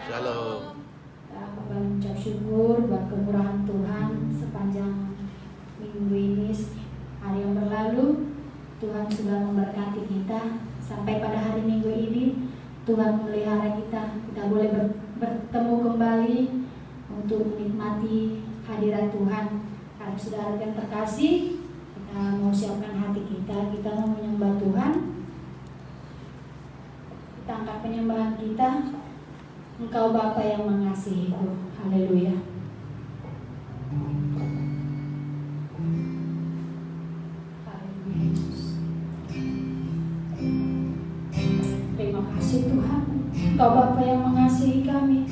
Shalom. Kita kembali mengucap syukur buat kemurahan Tuhan sepanjang minggu ini, hari yang berlalu. Tuhan sudah memberkati kita sampai pada hari Minggu ini. Tuhan memelihara kita. Kita boleh bertemu kembali untuk menikmati hadirat Tuhan. Karena saudara yang terkasih, kita mau siapkan hati kita. Kita mau menyembah Tuhan. Kita angkat penyembahan kita. Engkau Bapa yang mengasihiku. Haleluya. Haleluya Yesus. Terima kasih Tuhan. Engkau Bapa yang mengasihi kami.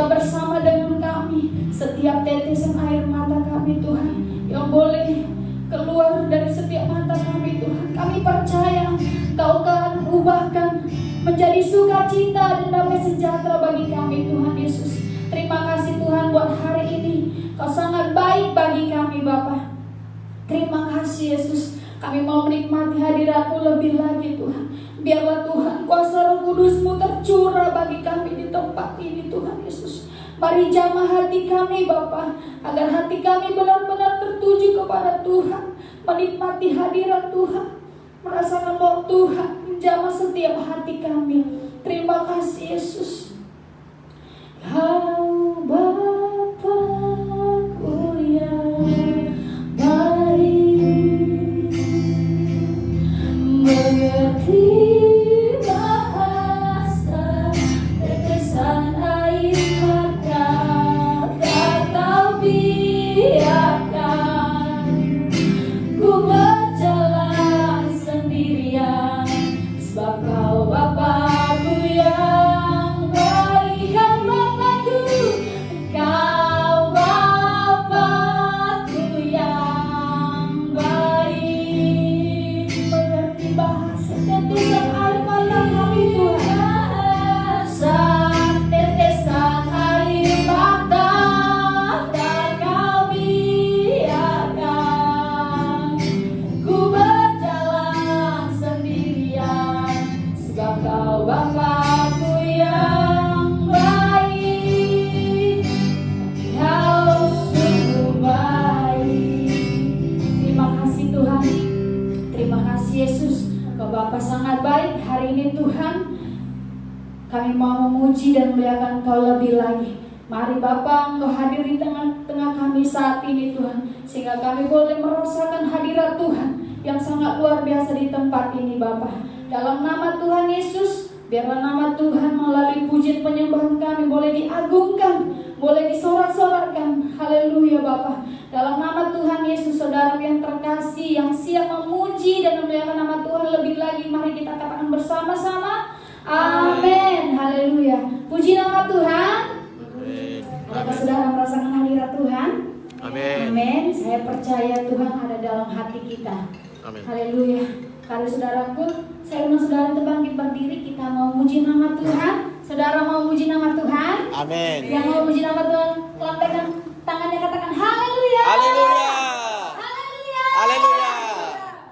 Tetap bersama dengan kami. Setiap tetesan air mata kami Tuhan yang boleh keluar dari setiap mata kami Tuhan, kami percaya Kau akan ubahkan menjadi sukacita dan damai sejahtera bagi kami Tuhan Yesus. Terima kasih Tuhan buat hari ini, Kau sangat baik bagi kami Bapa. Terima kasih Yesus, kami mau menikmati hadirat-Mu lebih lagi Tuhan. Biarlah Tuhan kuasa Roh Kudus-Mu tercurah bagi kami di tempat ini Tuhan Yesus. Mari jamah hati kami Bapa, agar hati kami benar-benar tertuju kepada Tuhan, menikmati hadirat Tuhan, merasakan bahwa Tuhan menjamah setiap hati kami. Terima kasih Yesus. Kau Bapa-Ku yang baik, mengerti bahasa tetesan air mata, tak Kau biarkan ku berjalan sendirian, sebab Kau Bapa-Ku yang baik. Kau Bapa-Ku, Kau Bapa-Ku yang baik, mengerti bahasa tetesan air mata kami Tuhan. Saat tetesan air mata tak Kau biarkan ku berjalan sendirian, sebab Kau Bapa-Ku yang baik. Kau sungguh baik. Terima kasih Tuhan. Terima kasih Yesus. Kau Bapa sangat baik. Hari ini Tuhan, kami mau memuji dan memuliakan Kau lebih lagi. Mari Bapa, Engkau hadir di tengah-tengah kami saat ini Tuhan, sehingga kami boleh merasakan hadirat Tuhan yang sangat luar biasa di tempat ini Bapa. Dalam nama Tuhan Yesus, biarlah nama Tuhan melalui pujian penyembahan kami boleh diagungkan, boleh disorak-sorakkan. Haleluya Bapa. Dalam nama Tuhan Yesus, saudara yang terkasih yang siap memuji dan memuliakan nama Tuhan lebih lagi, mari kita katakan bersama-sama, amin. Haleluya. Puji nama Tuhan. Apakah saudara merasakan hadirat Tuhan? Amin. Amin. Saya percaya Tuhan ada dalam hati kita. Amin. Haleluya. Kalau saudaraku, saya undang saudara untuk bangkit berdiri. Kita mau muji nama Tuhan. Saudara mau muji nama Tuhan? Amin. Yang mau muji nama Tuhan, lambaikan tangannya, katakan haleluya. Haleluya. Haleluya. Haleluya.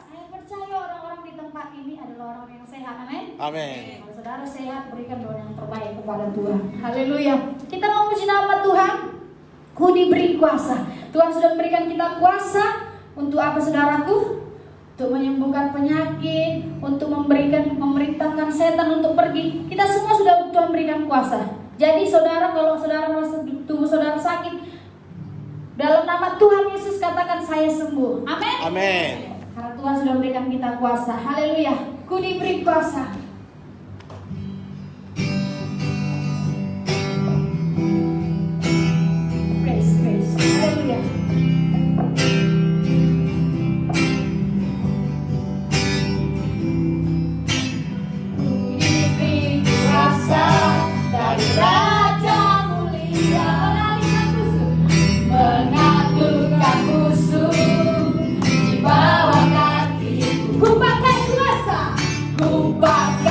Saya percaya orang-orang di tempat ini adalah orang yang sehat. Amin. Amin. Kalau saudara sehat, berikan doa yang terbaik kepada Tuhan. Haleluya. Kita mau muji nama Tuhan. Ku diberi kuasa. Tuhan sudah memberikan kita kuasa untuk apa saudaraku? Untuk menyembuhkan penyakit, untuk memerintahkan setan untuk pergi. Kita semua sudah Tuhan berikan kuasa. Jadi saudara, kalau saudara merasa tubuh saudara sakit, dalam nama Tuhan Yesus katakan saya sembuh. Amin. Amin. Karena Tuhan sudah memberikan kita kuasa. Haleluya. Ku diberi kuasa. Praise, praise. Haleluya. Dari Raja Mulia mengaturkan musuh di bawah kakiku. Ku pakai kuasa, ku pakai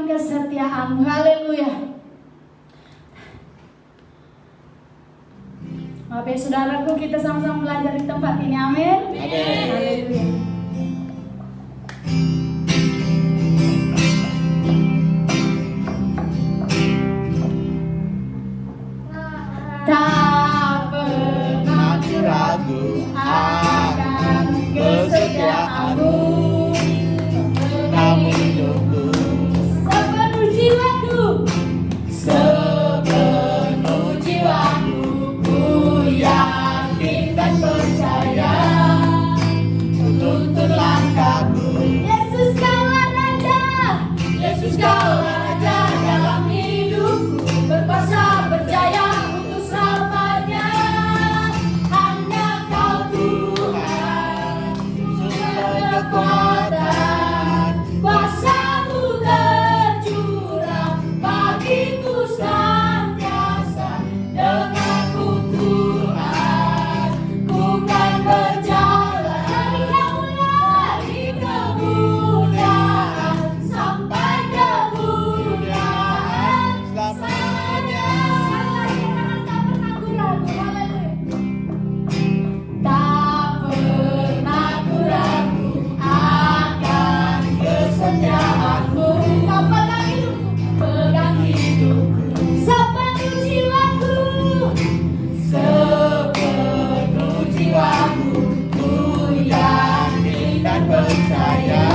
kesetiaan-Mu. Haleluya. Bapak saudaraku, kita sama-sama belajar di tempat ini. Amin. Haleluya. Tak pernah ragu akan kesetiaan-Mu, namun hidupku sepenuh jiwaku, sepenuh jiwaku, ku yakin dan percaya, ku tuntun langkahku. Yesus kaulah Raja, Yesus kaulah Raja dalam hidupku, berkuasa berjaya untuk selamanya. Hanya Kau Tuhan, sumber kekuatan, kuasa-Mu tercurah bagiku senantiasa. Denganmu Tuhan, ku kan berjalan dari kemuliaan sampai kemuliaan selamanya. Tak pernah ku ragu, tak pernah ku ragu akan kesetiaan-Mu. Kau pegang hidupku, sepenuh jiwaku, sepenuh jiwaku, ku yakin dan percaya,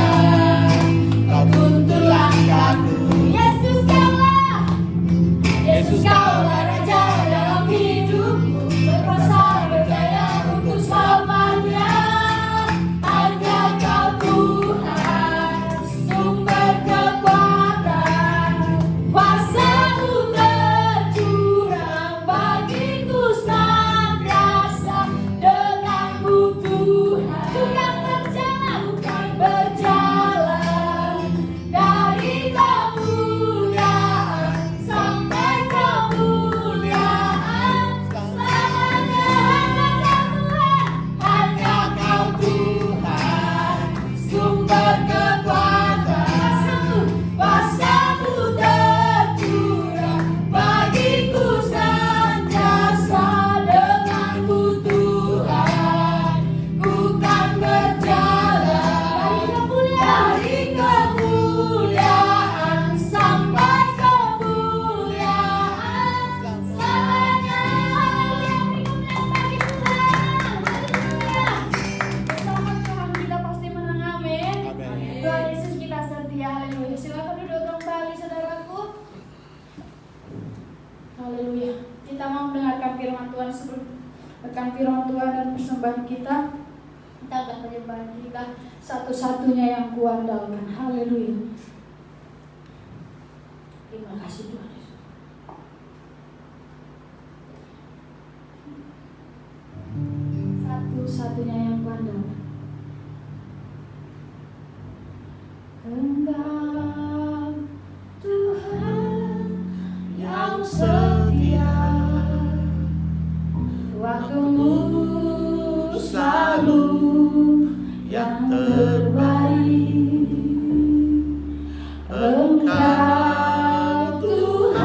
Kau tuntun langkahku. Yesus kaulah, Yesus kaulah Raja dalam hidupku, berkuasa berjaya untuk selamanya. Hanya Kau Tuhan, sumber kekuatan, kuasa-Mu tercurah bagiku senantiasa. Denganmu Tuhan, ku kan berjalan dari kemuliaan sampai kemuliaan selamanya. Hanya Kau Tuhan, sumber kekuatan, kuasa-Mu tercurah bagiku senantiasa. Denganmu Tuhan, ku kan berjalan dari kemuliaan sampai kemuliaan selamanya. Bersama Tuhan kita pasti menang. Amin. Tuhan Yesus kita setia. Haleluya. Silakan duduk kembali saudaraku. Haleluya. Kita mau mendengarkan firman Tuhan sebelum firman Tuhan dan persembahan kita. Kita akan menyembah kita satu-satunya yang kuandalkan. Haleluya. Terima kasih Tuhan Yesus. Satu-satunya yang kuandalkan. Engkau Tuhan yang setia, waktu-Mu selalu yang terbaik. Engkau Tuhan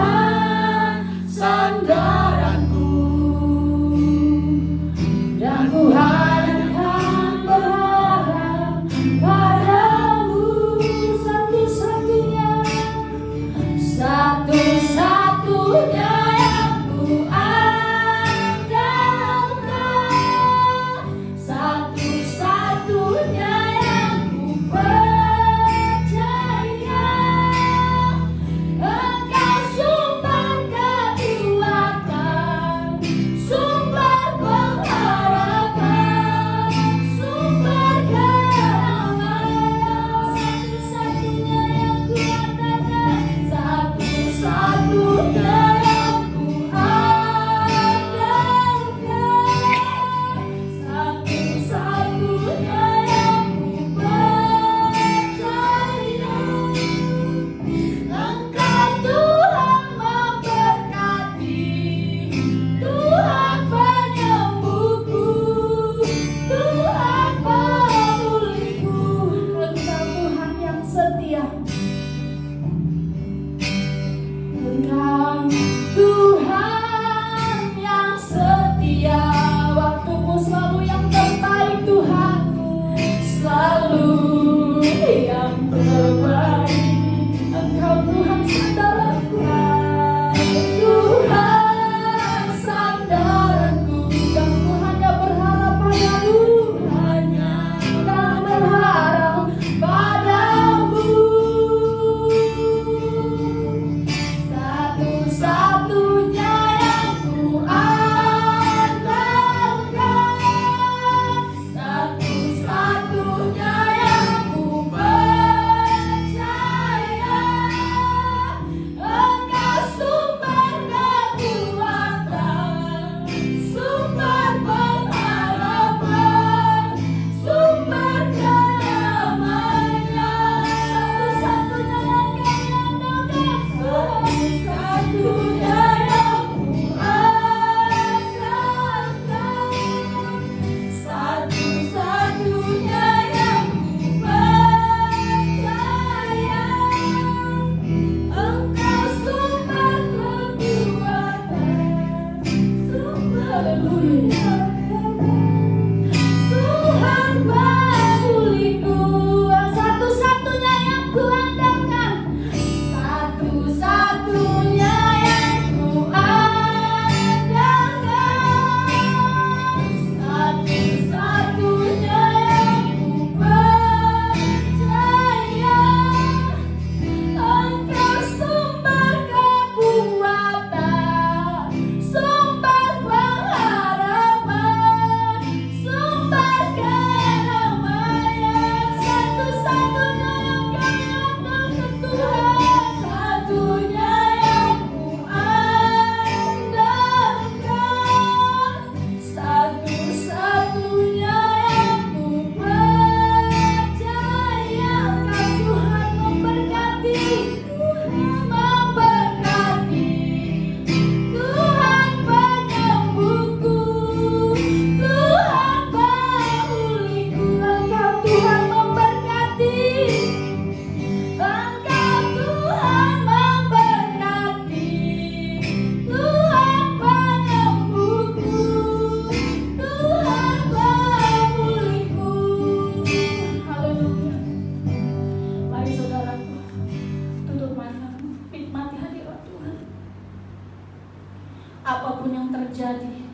Apapun yang terjadi,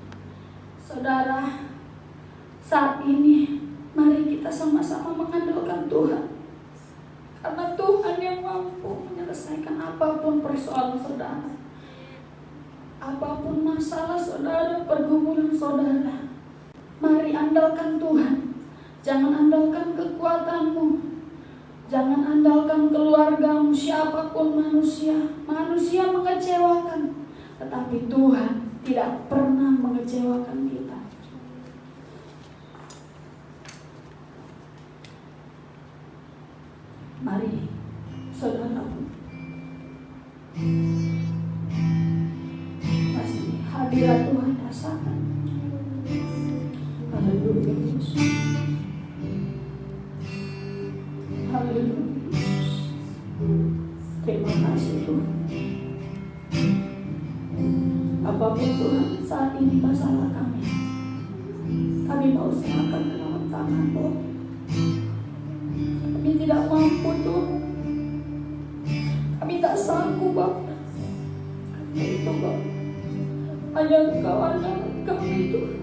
saudara, saat ini mari kita sama-sama mengandalkan Tuhan, karena Tuhan yang mampu menyelesaikan apapun persoalan saudara, apapun masalah saudara, pergumulan saudara. Mari andalkan Tuhan. Jangan andalkan kekuatanmu, jangan andalkan keluargamu, siapapun manusia. Manusia mengecewakan, tetapi Tuhan tidak pernah mengecewakan kita. Mari saudaraku, masih hadirat Tuhan rasakan. Haleluya Yesus. Haleluya Yesus. Terima kasih Tuhan. Apapun Tuhan saat ini masalah kami mau serahkan ke dalam tangan-Mu. Kami tidak mampu Tuhan, kami tak sanggup Bapa. Karena itu Bapa, hanya Engkau anak kami Tuhan,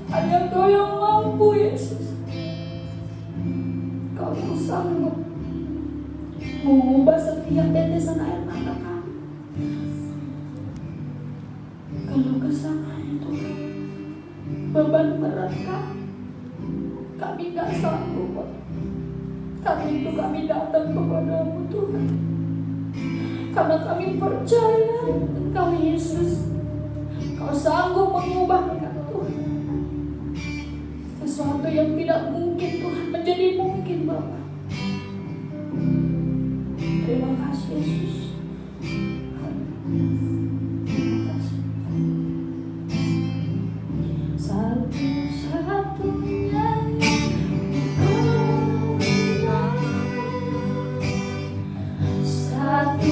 hanya Engkau yang mampu Yesus. Engkau yang sanggup mengubah setiap tetesan air mata kami. Kalau kesalahan Tuhan, beban berat kami gak sanggup Bapa. Kami datang kepada-Mu Tuhan, karena kami percaya Engkau Yesus, Engkau sanggup mengubahkan Tuhan. Sesuatu yang tidak mungkin Tuhan menjadi mungkin Bapa. Terima kasih Yesus. Terima kasih. Satu-satunya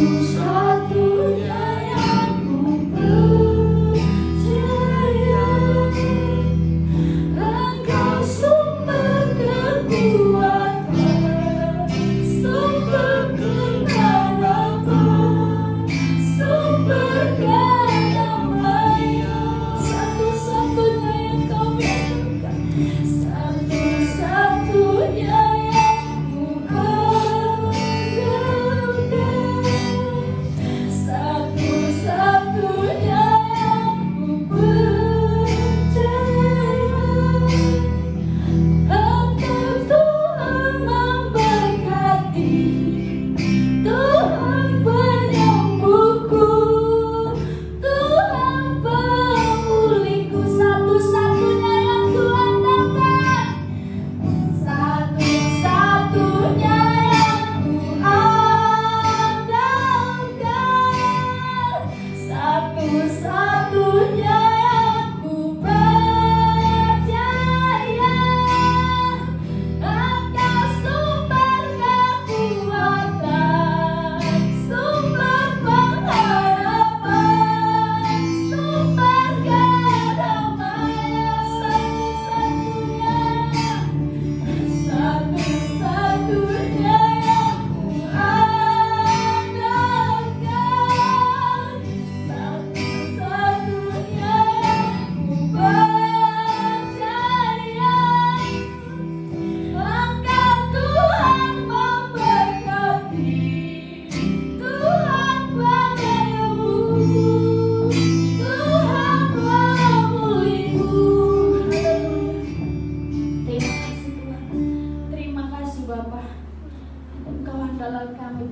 satu-satunya yang ku percaya, Engkau sumber kekuatan, sumber pengharapan, sumber kedamaian. Satu-satunya yang kau berikan, satu-satunya yang ku andalkan,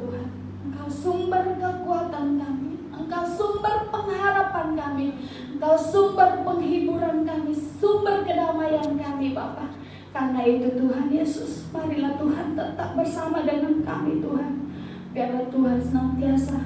Tuhan. Engkau sumber kekuatan kami, Engkau sumber pengharapan kami, Engkau sumber penghiburan kami, sumber kedamaian kami Bapa. Karena itu Tuhan Yesus, marilah Tuhan tetap bersama dengan kami Tuhan. Biarlah Tuhan senantiasa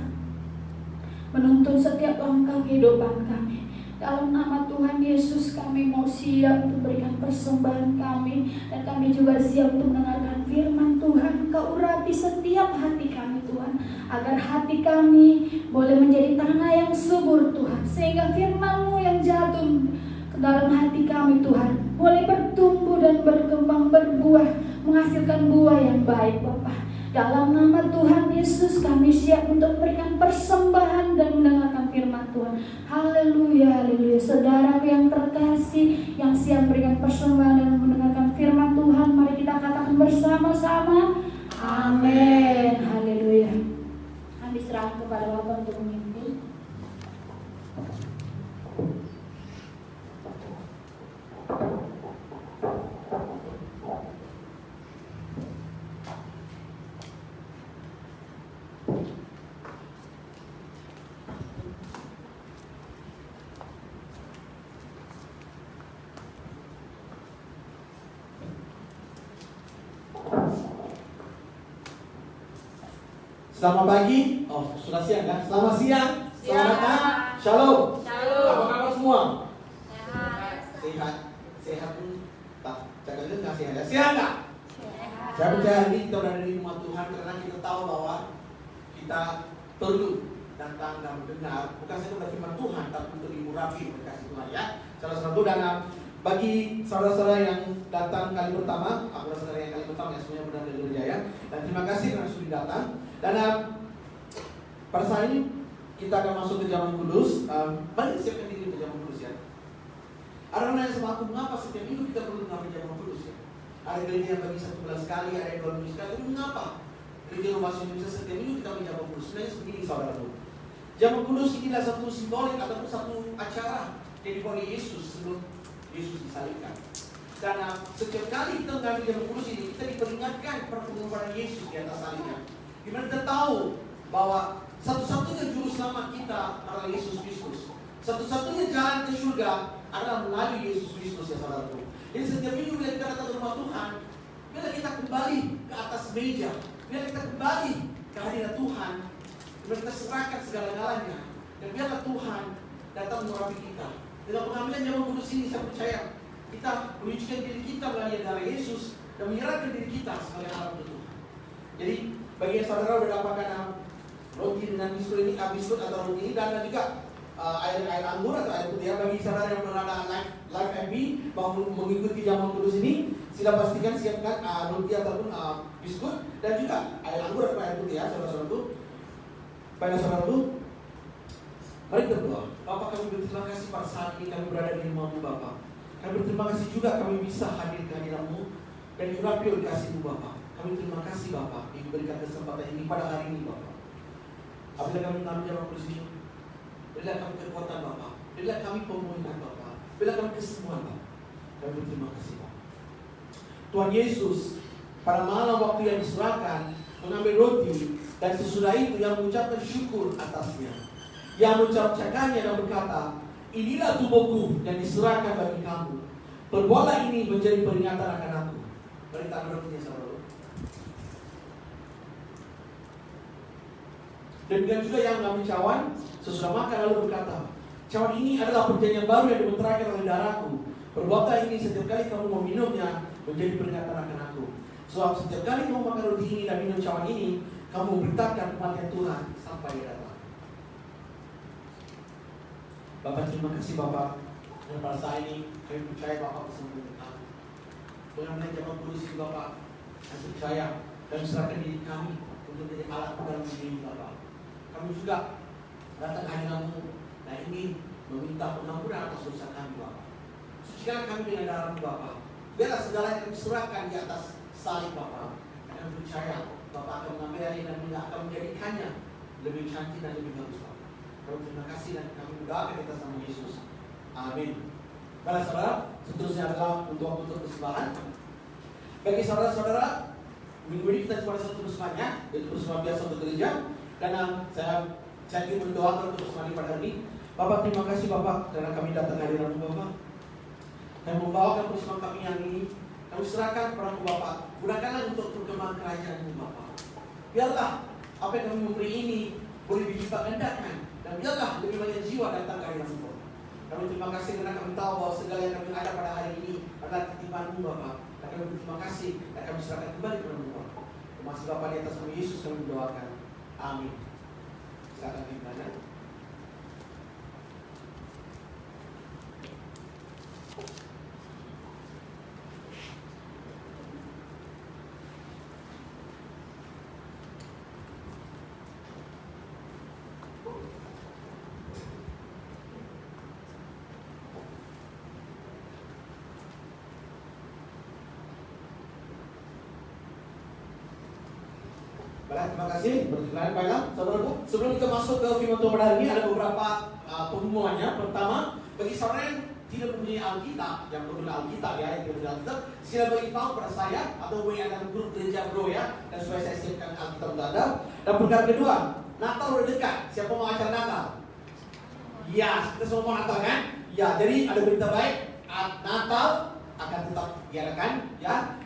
menuntun setiap langkah kehidupan kami. Dalam nama Tuhan Yesus kami mau siap untuk berikan persembahan kami. Dan kami juga siap untuk mendengarkan firman Tuhan. Kau urapi setiap hati kami Tuhan, agar hati kami boleh menjadi tanah yang subur Tuhan. Sehingga firman-Mu yang jatuh ke dalam hati kami Tuhan boleh bertumbuh dan berkembang, berbuah, menghasilkan buah yang baik Bapa. Dalam nama Tuhan Yesus kami siap untuk memberikan persembahan dan mendengarkan firman Tuhan. Haleluya, haleluya. Saudara yang terkasih yang siap memberikan persembahan dan mendengarkan firman Tuhan, mari kita katakan bersama-sama, amin. Haleluya. Kami serahkan kepada Bapa untuk memimpin. Selamat pagi. Oh, sudah siang ya? Selamat siang. Selamat datang. Shalom. Shalom. Apa kabar semua? Sehat. Sehat. Sehat pun tak jaga nggak sehat ya? Sehat nggak? Sehat. Saya percaya hari ini kita berada di rumah Tuhan karena kita tahu bahwa kita perlu datang dan mendengar bukan saja dari firman Tuhan, tapi untuk diurapi oleh kasih Tuhan ya. Saudara-saudara, dan bagi saudara-saudara yang datang kali pertama, aku saudara yang kali pertama yang semuanya benar dari gereja ya. Dan terima kasih karena sudah datang. Dan pada saat ini kita akan masuk ke zaman kudus. Mari siapkan diri untuk zaman kudus ya. Ada orang yang sama aku, mengapa setiap minggu kita perlu mengambil zaman kudus ya? Ada gereja yang bagi 1 bulan sekali, ada yang 2 minggu sekali. Tapi mengapa? Gereja Rumah Indonesia setiap minggu kita menjadi zaman kudus. Sebenarnya begini saudaraku. Zaman kudus ini adalah satu simbolik ataupun satu acara yang dibuat oleh Yesus sebelum Yesus disalibkan. Karena setiap kali kita mengambil zaman kudus ini, kita diperingatkan pengorbanan Yesus di atas salibnya. Dimana kita tahu bahwa satu-satunya juru selamat kita adalah Yesus Kristus. Satu-satunya jalan ke surga adalah melalui Yesus Kristus ya saudaraku. Jadi setiap minggu bila kita datang ke rumah Tuhan, bila kita kembali ke atas meja, bila kita kembali ke hadirat Tuhan, bila kita serahkan segala-galanya, dan biarlah Tuhan datang mengurapi kita. Dengan pengambilan zaman kudus ini saya percaya kita menunjukkan diri kita melalui darah Yesus dan menyerahkan diri kita sebagai alat untuk Tuhan. Jadi bagi yang saudara sudah dapatkan roti dengan biskut ini, biskut atau roti ini dan juga air anggur atau air putih ya. Bagi saudara yang berada live FB mau mengikuti zaman kudus ini, sila pastikan siapkan roti ataupun biskut dan juga air anggur atau air putih ya, saudara-saudaraku. Pada saudaraku, mari kita berdoa. Bapak, kami berterima kasih pada saat ini kami berada di rumah-Mu Bapak. Kami berterima kasih juga kami bisa hadir ke hadirat-Mu dan diurapi oleh kasih-Mu Bapak. Kami terima kasih Bapak yang diberikan kesempatan ini pada hari ini Bapak. Apabila kami mengambil zaman kudus ini, berilah kami kekuatan Bapak, berilah kami pemulihan Bapak, berilah kami kesembuhan Bapak. Kami berterima kasih Bapak. Tuhan Yesus pada malam waktu yang diserahkan mengambil roti dan sesudah itu yang mengucapkan syukur atasnya, yang mengucapkannya dan berkata, inilah tubuhku yang diserahkan bagi kamu. Perbuatlah ini menjadi peringatan akan aku. Mari kita ambil rotinya saudara. Demikian juga yang mengambil cawan sesudah makan lalu berkata, cawan ini adalah perjanjian baru yang dimeteraikan oleh darahku. Perbuatlah ini setiap kali kamu meminumnya menjadi peringatan akan aku. Sebab setiap kali kamu makan roti ini dan minum cawan ini, kamu beritakan kematian Tuhan sampai dia datang. Bapak, terima kasih Bapak. Dan pada saat ini kami percaya Bapak bersama dengan kami. Dengan zaman kudus ini Bapak, kami percaya dan serahkan diri kami untuk menjadi alat dalam diri Bapak. Kami juga datang hadirat-Mu dan ingin meminta pengampunan atas dosa kami Bapak. Sucikan kami dengan darah-Mu Bapak. Biarlah segala yang kami serahkan di atas salib Bapak. Kami percaya Bapak akan mengambil ini dan akan menjadikannya lebih cantik dan lebih bagus Bapak. Kami terima kasih dan kami berdoa kita sama Yesus. Amin. Baiklah saudara, seterusnya adalah untuk persembahan. Bagi saudara-saudara minggu ini kita cuma ada satu persembahannya, yaitu persembahan biasa untuk gereja. Karena saya ingin mendoakan untuk persembahan pada hari ini. Bapak, terima kasih Bapak karena kami datang hadiran Bapak. Kami membawakan persembahan kami yang ini. Kami serahkan kepada Bapak. Gunakanlah untuk perkembangan kerajaan-Mu Bapak. Biarlah apa yang kami memberi ini boleh dilipat gandakan, dan biarlah lebih banyak jiwa datang ke hadirat-Mu Bapak. Kami terima kasih karena kami tahu bahwa segala yang kami ada pada hari ini adalah titipan-Mu Bapak. Dan kami berterima kasih dan kami serahkan kembali kepada-Mu Bapak. Terima kasih Bapak, di atas nama Yesus kami mendoakan. Amin. Silakan dimana. Baik, terima kasih. Berkenan baiklah, saudaraku. Sebelum kita masuk ke firman Tuhan pada hari ini, ada beberapa pengumumannya. Pertama, bagi saudara yang tidak mempunyai Alkitab, yang belum Alkitab ya, yang tidak punya Alkitab, sila beritahu pada saya atau WA dalam grup gereja bro ya, dan supaya saya siapkan Alkitab untuk Anda. Dan perkara kedua, Natal udah dekat. Siapa mau acara Natal? Ya, kita semua mau Natal kan? Ya, jadi ada berita baik. Natal akan tetap diadakan ya.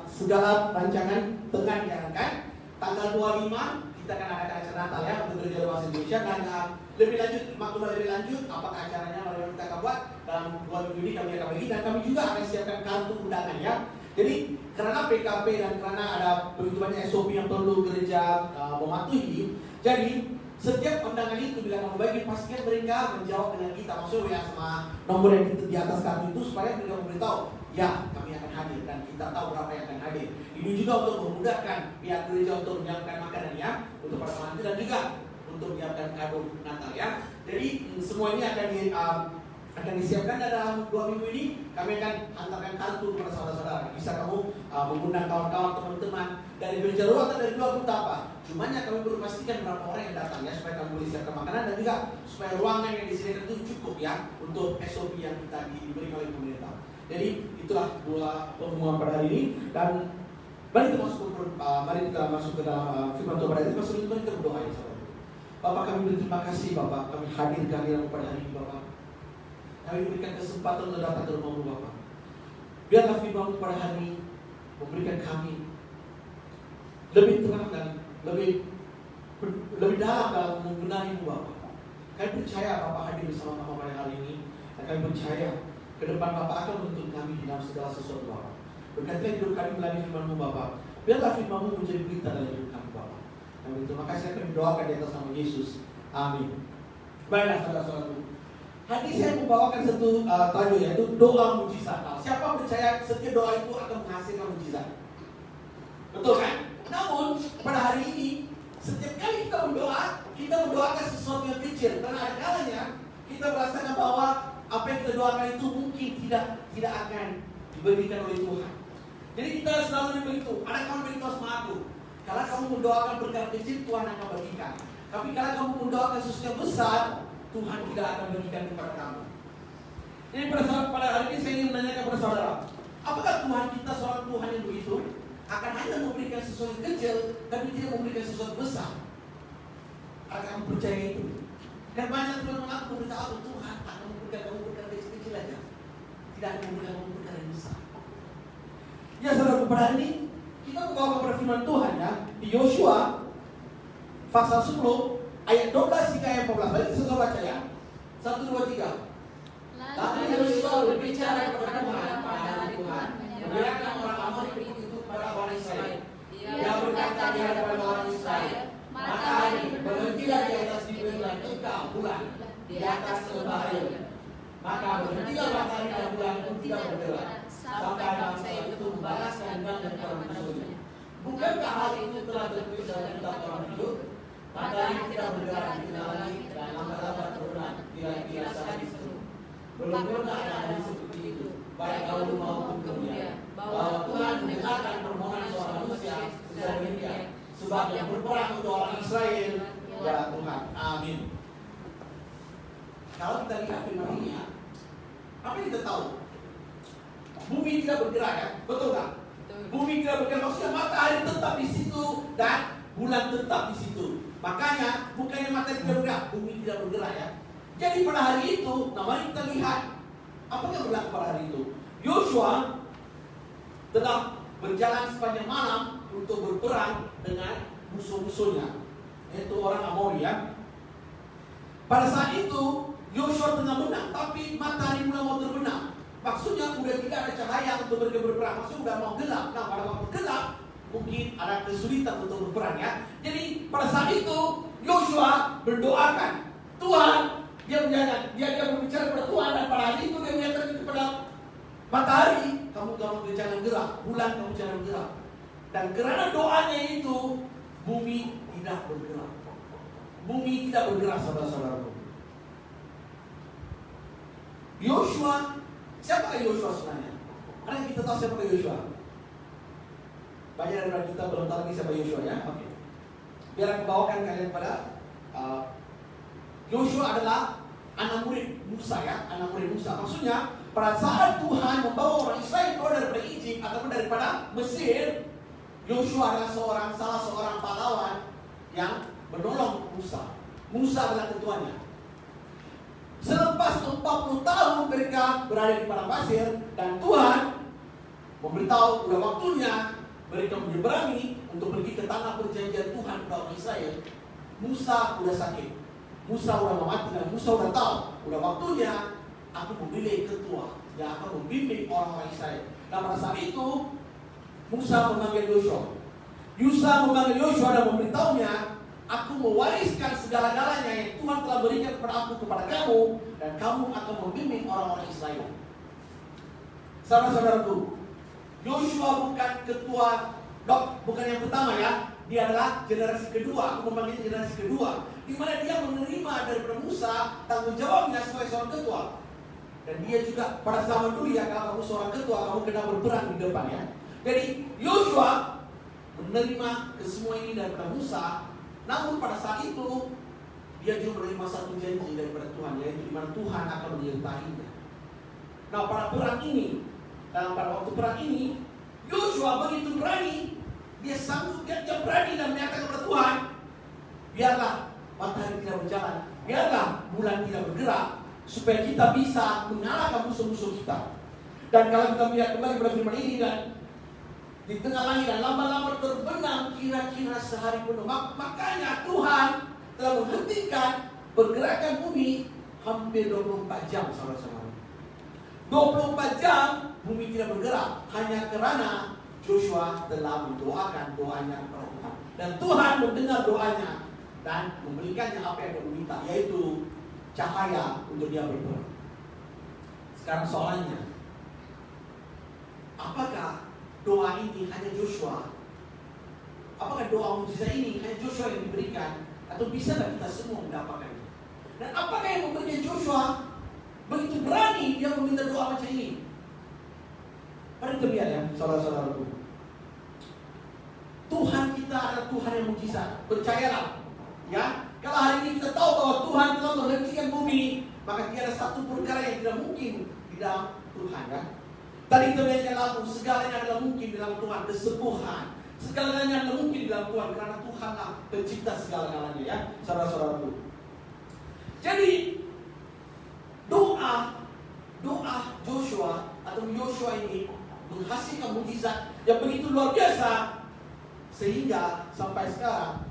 Segala rancangan tengah diadakan. Tanggal 25 kita akan adakan acara Natal ya untuk gereja bahasa Indonesia, dan lebih lanjut, maklumat lebih lanjut apakah acaranya mari kita akan buat dalam 2 minggu ini kami akan bagi, dan kami juga akan siapkan kartu undangan ya. Jadi karena PKP dan karena ada begitu banyak SOP yang perlu gereja mematuhi, jadi setiap undangan itu bila kamu bagi pastikan mereka menjawab dengan kita, maksudnya WA sama nomor yang di atas kartu itu supaya mereka memberitahu ya kami akan hadir dan kita tahu berapa yang akan hadir. Ini juga untuk memudahkan pihak gereja untuk menyiapkan makanan ya untuk para pengantin, dan juga untuk menyiapkan kado Natal ya. Jadi semua ini akan disiapkan dalam 2 minggu ini. Kami akan hantarkan kartu kepada saudara-saudara. Bisa kamu mengundang kawan-kawan, teman-teman dari gereja luar atau dari luar pun tak apa. Cumanya kami perlu pastikan berapa orang yang datang ya, supaya kamu boleh siapkan makanan dan juga supaya ruangan yang disediakan itu cukup ya untuk SOP yang kita diberi oleh pemerintah. Jadi itulah dua pengumuman pada hari ini, dan mari kita masuk ke dalam firman Tuhan pada hari ini. Sebelum kita berdoa ya saudara. Bapak, kami berterima kasih Bapak, kami hadir ke hadirat pada hari ini Bapak. Kami berikan kesempatan untuk datang ke rumah-Mu Bapak. Biarlah firman-Mu pada hari ini memberikan kami lebih terang dan lebih dalam dalam membenahi-Mu Bapak. Kami percaya Bapak hadir bersama kami pada hari ini, dan kami percaya ke depan Bapak akan menuntun kami di dalam segala sesuatu Bapak. Berkatilah hidup kami melalui firman-Mu Bapak. Biarlah firman-Mu menjadi berita dalam hidup kami Bapak. Kami terima kasih, kami doakan di atas nama Yesus. Amin. Baiklah saudara-saudaraku, hari ini saya membawakan satu tajuk, yaitu doa mujizat. Siapa percaya setiap doa itu akan menghasilkan mujizat? Betul kan? Namun pada hari ini setiap kali kita berdoa, kita mendoakan sesuatu yang kecil, karena ada kalanya kita merasakan bahwa apa yang kita doakan itu mungkin tidak akan diberikan oleh Tuhan. Jadi kita selalu begitu. Ada kawan beritahu sama aku, kalau kamu mendoakan perkara kecil, Tuhan akan bagikan. Tapi kalau kamu mendoakan sesuatu yang besar, Tuhan tidak akan bagikan kepada kamu. Jadi pada hari ini saya ingin menanyakan kepada saudara, apakah Tuhan kita seorang Tuhan yang begitu akan hanya memberikan sesuatu yang kecil, tapi tidak memberikan sesuatu besar? Apakah kamu percaya itu? Dan banyak teman-teman aku memberitahu Tuhan akan memberikan kamu perkara kecil-kecil aja, tidak akan memberikan kamu perkara yang besar. Ya saudara, pada hari ini kita membawa kepada firman Tuhan ya, di Yosua pasal 10 ayat 12 hingga ayat 14. Mari kita baca ya. 1, 2, 3. Lalu Yosua berbicara kepada Tuhan pada hari Tuhan, menyerahkan orang Amor itu kepada orang Israel. Dia berkata di hadapan orang Israel, matahari berhentilah di atas bumi dan engkau bulan di atas lembah air. Maka berhentilah matahari dan bulan pun tidak bergerak sampai bangsa itu membalaskan dendam dan musuhnya. Bukankah hal itu telah tertulis dalam kitab orang hidup? Matahari tidak bergerak di tengah langit dan lambat-lambat berbulan kira-kira sehari seluruh. Belum pernah ada hari seperti itu, baik dahulu maupun kemudian, bahwa Tuhan mendengarkan permohonan seorang manusia sejak dirinya, sebab yang berperang untuk orang Israel ya Tuhan. Amin. Kalau kita lihat firman ini, apa yang kita tahu? Bumi tidak bergerak ya, betul tak? Bumi tidak bergerak, maksudnya matahari tetap di situ dan bulan tetap di situ. Makanya bukannya matahari tidak bergerak, bumi tidak bergerak ya. Jadi pada hari itu, nah mari kita lihat apa yang berlaku pada hari itu. Yosua telah berjalan sepanjang malam untuk berperang dengan musuh-musuhnya, yaitu orang Amori ya. Pada saat itu Yosua tengah menang, tapi matahari mulai mau terbenam. Maksudnya udah tidak ada cahaya untuk mereka berperang. Maksudnya udah mau gelap. Nah pada waktu gelap mungkin ada kesulitan untuk berperang ya. Jadi pada saat itu Yosua berdoakan Tuhan. Dia berbicara kepada Tuhan, dan pada hari itu dia menyatakan kepada matahari, kamu jangan gerak, bulan kamu jangan gerak. Dan karena doanya itu bumi tidak bergerak. Bumi tidak bergerak, saudara-saudaraku. Yosua, siapa Yosua sebenarnya? Karena kita tahu siapa Yosua. Banyak dari kita belum tahu lagi siapa Yosua ya. Oke. Biar aku bawakan kalian pada Yosua adalah anak murid Musa ya, anak murid Musa. Maksudnya pada saat Tuhan membawa orang Israel keluar daripada Egypt ataupun daripada Mesir, Yosua adalah salah seorang pahlawan yang menolong Musa. Musa adalah ketuanya. Selepas 40 tahun mereka berada di padang pasir, dan Tuhan memberitahu udah waktunya mereka menyeberangi untuk pergi ke tanah perjanjian Tuhan kepada orang Israel. Musa udah sakit, Musa udah mati, dan Musa udah tahu udah waktunya aku memilih ketua yang akan membimbing orang-orang Israel. Nah pada saat itu Musa memanggil Yosua. Memanggil Yosua dan memberitahunya, aku mewariskan segala-galanya yang Tuhan telah berikan kepada aku kepada kamu, dan kamu akan membimbing orang-orang Israel. Saudara-saudaraku, Yosua bukan ketua, bukan yang pertama ya. Dia adalah generasi kedua. Aku memanggil generasi kedua, di mana dia menerima daripada Musa tanggung jawabnya sebagai seorang ketua. Dan dia juga pada zaman dulu ya, kalau kamu seorang ketua, kamu kena berperan di depan ya. Jadi Yosua menerima kesemua ini daripada Musa. Namun pada saat itu dia juga menerima satu janji daripada Tuhan, yaitu di mana Tuhan akan menyertainya. Nah pada perang ini, pada waktu perang ini, Yosua begitu berani. Dia sanggup, dia berani dan menyatakan kepada Tuhan, biarlah matahari tidak berjalan, biarlah bulan tidak bergerak, supaya kita bisa mengalahkan musuh-musuh kita. Dan kalau kita melihat kembali pada firman ini, dan di tengah langit dan lama-lama terbenam kira-kira sehari penuh. Makanya Tuhan telah menghentikan pergerakan bumi hampir 24 jam, saudara-saudara. 24 jam bumi tidak bergerak, hanya karena Joshua telah mendoakan doanya kepada Tuhan. Dan Tuhan mendengar doanya dan memberikannya apa yang dia minta, yaitu cahaya untuk dia berperang. Sekarang soalnya, apakah doa ini hanya Joshua? Apakah doa mujizat ini hanya Joshua yang diberikan, atau bisakah kita semua mendapatkannya? Dan apakah yang memberikan Joshua begitu berani dia meminta doa macam ini? Mari kita lihat ya, saudara-saudaraku. Tuhan kita adalah Tuhan yang mujizat. Percayalah, ya. Kalau hari ini kita tahu bahwa Tuhan telah menghentikan bumi, maka tiada satu perkara yang tidak mungkin di dalam Tuhan, ya. Tadi kita lihat lalu, segalanya adalah mungkin di dalam Tuhan. Kesembuhan, segalanya adalah mungkin di dalam Tuhan, karena Tuhanlah pencipta segala-galanya, ya, saudara-saudaraku. Jadi doa Joshua atau Yosua ini menghasilkan mujizat yang begitu luar biasa, sehingga sampai sekarang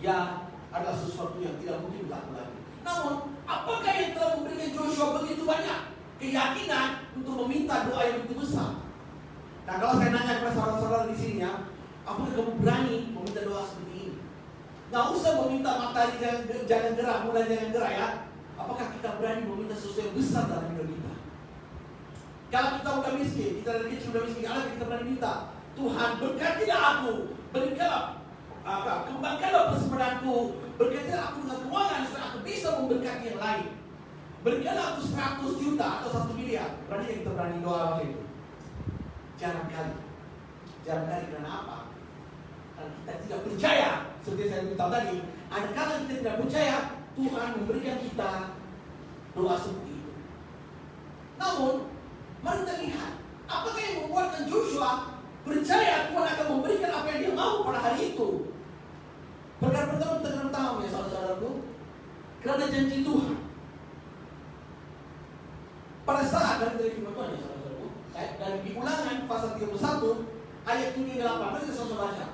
ya adalah sesuatu yang tidak mungkin dilakukan lagi. Namun apakah yang telah memberikan Joshua begitu banyak keyakinan untuk meminta doa yang begitu besar? Nah kalau saya nanya kepada saudara-saudara di sini ya, apakah kamu berani meminta doa seperti ini? Nggak usah meminta matahari jangan gerak, bulan jangan gerak ya. Apakah kita berani meminta sesuatu yang besar dalam hidup kita? Kalau kita udah miskin, kita dari kecil udah miskin, apa kita berani minta? Tuhan berkatilah aku, berikanlah kembangkanlah persembadaanku, berkatilah aku dengan keuangan supaya aku bisa memberkati yang lain. Berikanlah aku 100 juta atau 1 miliar. Berani kita berani doa macam itu? Jarang kali. Karena apa? Karena kita tidak percaya. Seperti saya beritahu tadi, ada kala kita tidak percaya Tuhan memberikan kita doa seperti itu. Namun, mari kita lihat apakah yang membuatkan Joshua percaya Tuhan akan memberikan apa yang dia mau pada hari itu. Perkara pertama kita kena tahu ya saudara-saudaraku, kerana janji Tuhan. Pada saat dari firman Tuhan ya saudara-saudaraku, dari Biulangan pasal 31 ayat 7 dan 8, mari kita sama baca.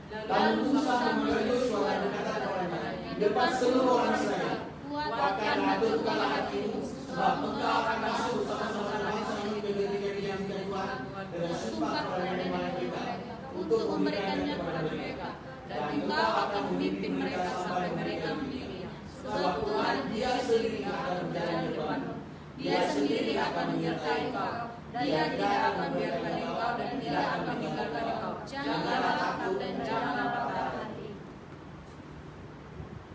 Lalu Musa memanggil Yosua dan berkata kepadanya di depan seluruh orang Israel, kuatkanlah teguhkanlah hatimu, sebab engkau akan masuk sama-sama dengan bangsa ini mendirikan dijanjikan Tuhan dengan sumpah kepada mereka untuk memberikannya kepada mereka, dan engkau akan memimpin mereka sampai mereka mendiri. Sebab Tuhan Dia sendiri akan berjalan di depanmu, Dia sendiri akan menyertai engkau. Dia tidak akan membiarkan engkau dan tidak akan meninggalkan engkau. Janganlah takut dan janganlah patah hati.